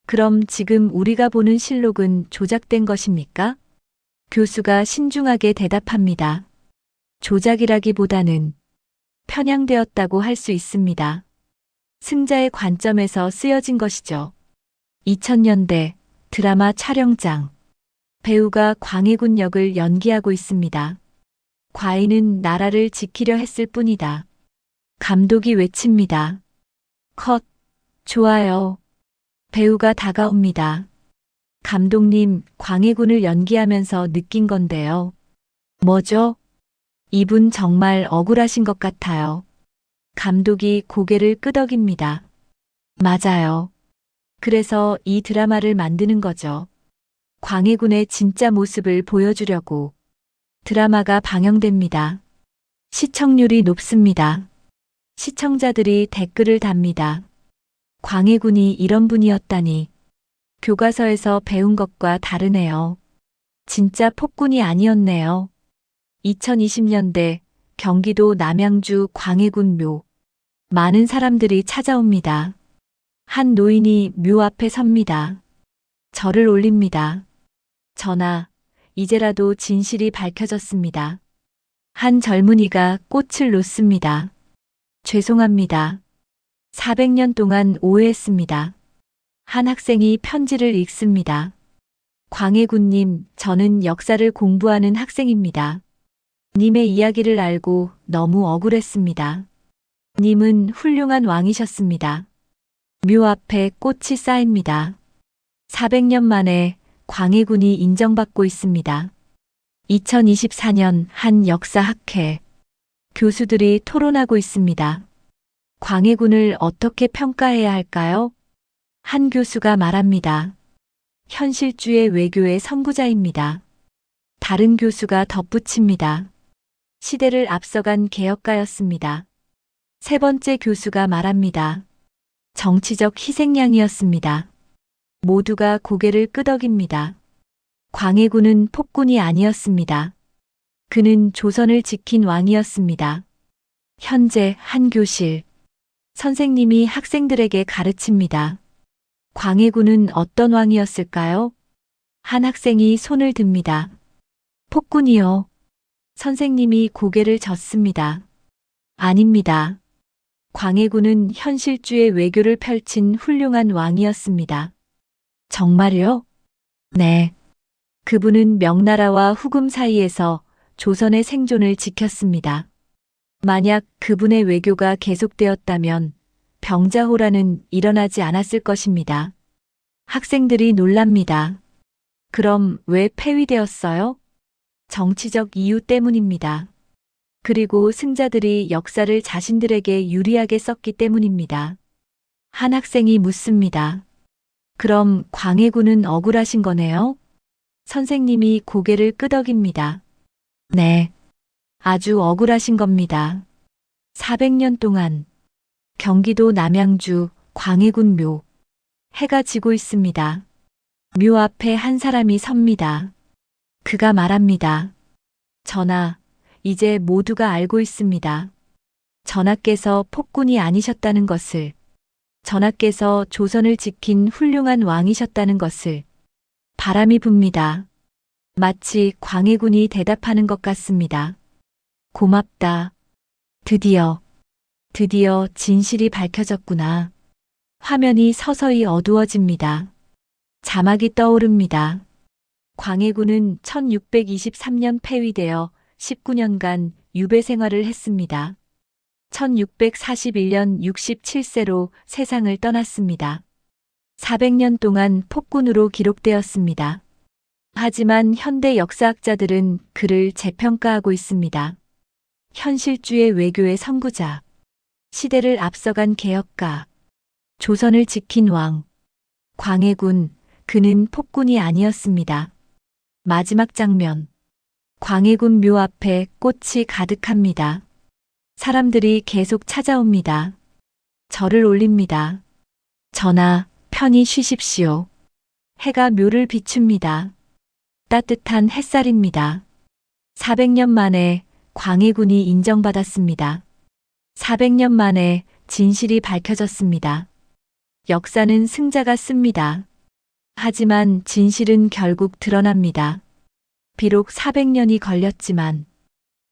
그럼 지금 우리가 보는 실록은 조작된 것입니까? 교수가 신중하게 대답합니다. 조작이라기보다는 편향되었다고 할 수 있습니다. 승자의 관점에서 쓰여진 것이죠. 2000년대 드라마 촬영장. 배우가 광해군 역을 연기하고 있습니다. 과인은 나라를 지키려 했을 뿐이다. 감독이 외칩니다. 컷. 좋아요. 배우가 다가옵니다. 감독님, 광해군을 연기하면서 느낀 건데요. 뭐죠? 이분 정말 억울하신 것 같아요. 감독이 고개를 끄덕입니다. 맞아요. 그래서 이 드라마를 만드는 거죠. 광해군의 진짜 모습을 보여주려고. 드라마가 방영됩니다. 시청률이 높습니다. 시청자들이 댓글을 답니다. 광해군이 이런 분이었다니. 교과서에서 배운 것과 다르네요. 진짜 폭군이 아니었네요. 2020년대 경기도 남양주 광해군 묘. 많은 사람들이 찾아옵니다. 한 노인이 묘 앞에 섭니다. 절을 올립니다. 전하, 이제라도 진실이 밝혀졌습니다. 한 젊은이가 꽃을 놓습니다. 죄송합니다. 400년 동안 오해했습니다. 한 학생이 편지를 읽습니다. 광해군님, 저는 역사를 공부하는 학생입니다. 님의 이야기를 알고 너무 억울했습니다. 님은 훌륭한 왕이셨습니다. 묘 앞에 꽃이 쌓입니다. 400년 만에 광해군이 인정받고 있습니다. 2024년 한 역사학회. 교수들이 토론하고 있습니다. 광해군을 어떻게 평가해야 할까요? 한 교수가 말합니다. 현실주의 외교의 선구자입니다. 다른 교수가 덧붙입니다. 시대를 앞서간 개혁가였습니다. 세 번째 교수가 말합니다. 정치적 희생양이었습니다. 모두가 고개를 끄덕입니다. 광해군은 폭군이 아니었습니다. 그는 조선을 지킨 왕이었습니다. 현재 한 교실. 선생님이 학생들에게 가르칩니다. 광해군은 어떤 왕이었을까요? 한 학생이 손을 듭니다. 폭군이요. 선생님이 고개를 젓습니다. 아닙니다. 광해군은 현실주의 외교를 펼친 훌륭한 왕이었습니다. 정말요? 네. 그분은 명나라와 후금 사이에서 조선의 생존을 지켰습니다. 만약 그분의 외교가 계속되었다면 병자호란은 일어나지 않았을 것입니다. 학생들이 놀랍니다. 그럼 왜 폐위되었어요? 정치적 이유 때문입니다. 그리고 승자들이 역사를 자신들에게 유리하게 썼기 때문입니다. 한 학생이 묻습니다. 그럼 광해군은 억울하신 거네요? 선생님이 고개를 끄덕입니다. 네. 아주 억울하신 겁니다. 400년 동안 경기도 남양주 광해군 묘. 해가 지고 있습니다. 묘 앞에 한 사람이 섭니다. 그가 말합니다. 전하, 이제 모두가 알고 있습니다. 전하께서 폭군이 아니셨다는 것을, 전하께서 조선을 지킨 훌륭한 왕이셨다는 것을. 바람이 붑니다. 마치 광해군이 대답하는 것 같습니다. 고맙다. 드디어 진실이 밝혀졌구나. 화면이 서서히 어두워집니다. 자막이 떠오릅니다. 광해군은 1623년 폐위되어 19년간 유배 생활을 했습니다. 1641년 67세로 세상을 떠났습니다. 400년 동안 폭군으로 기록되었습니다. 하지만 현대 역사학자들은 그를 재평가하고 있습니다. 현실주의 외교의 선구자, 시대를 앞서간 개혁가, 조선을 지킨 왕, 광해군, 그는 폭군이 아니었습니다. 마지막 장면. 광해군 묘 앞에 꽃이 가득합니다. 사람들이 계속 찾아옵니다. 절을 올립니다. 전하, 편히 쉬십시오. 해가 묘를 비춥니다. 따뜻한 햇살입니다. 400년 만에 광해군이 인정받았습니다. 400년 만에 진실이 밝혀졌습니다. 역사는 승자가 씁니다. 하지만 진실은 결국 드러납니다. 비록 400년이 걸렸지만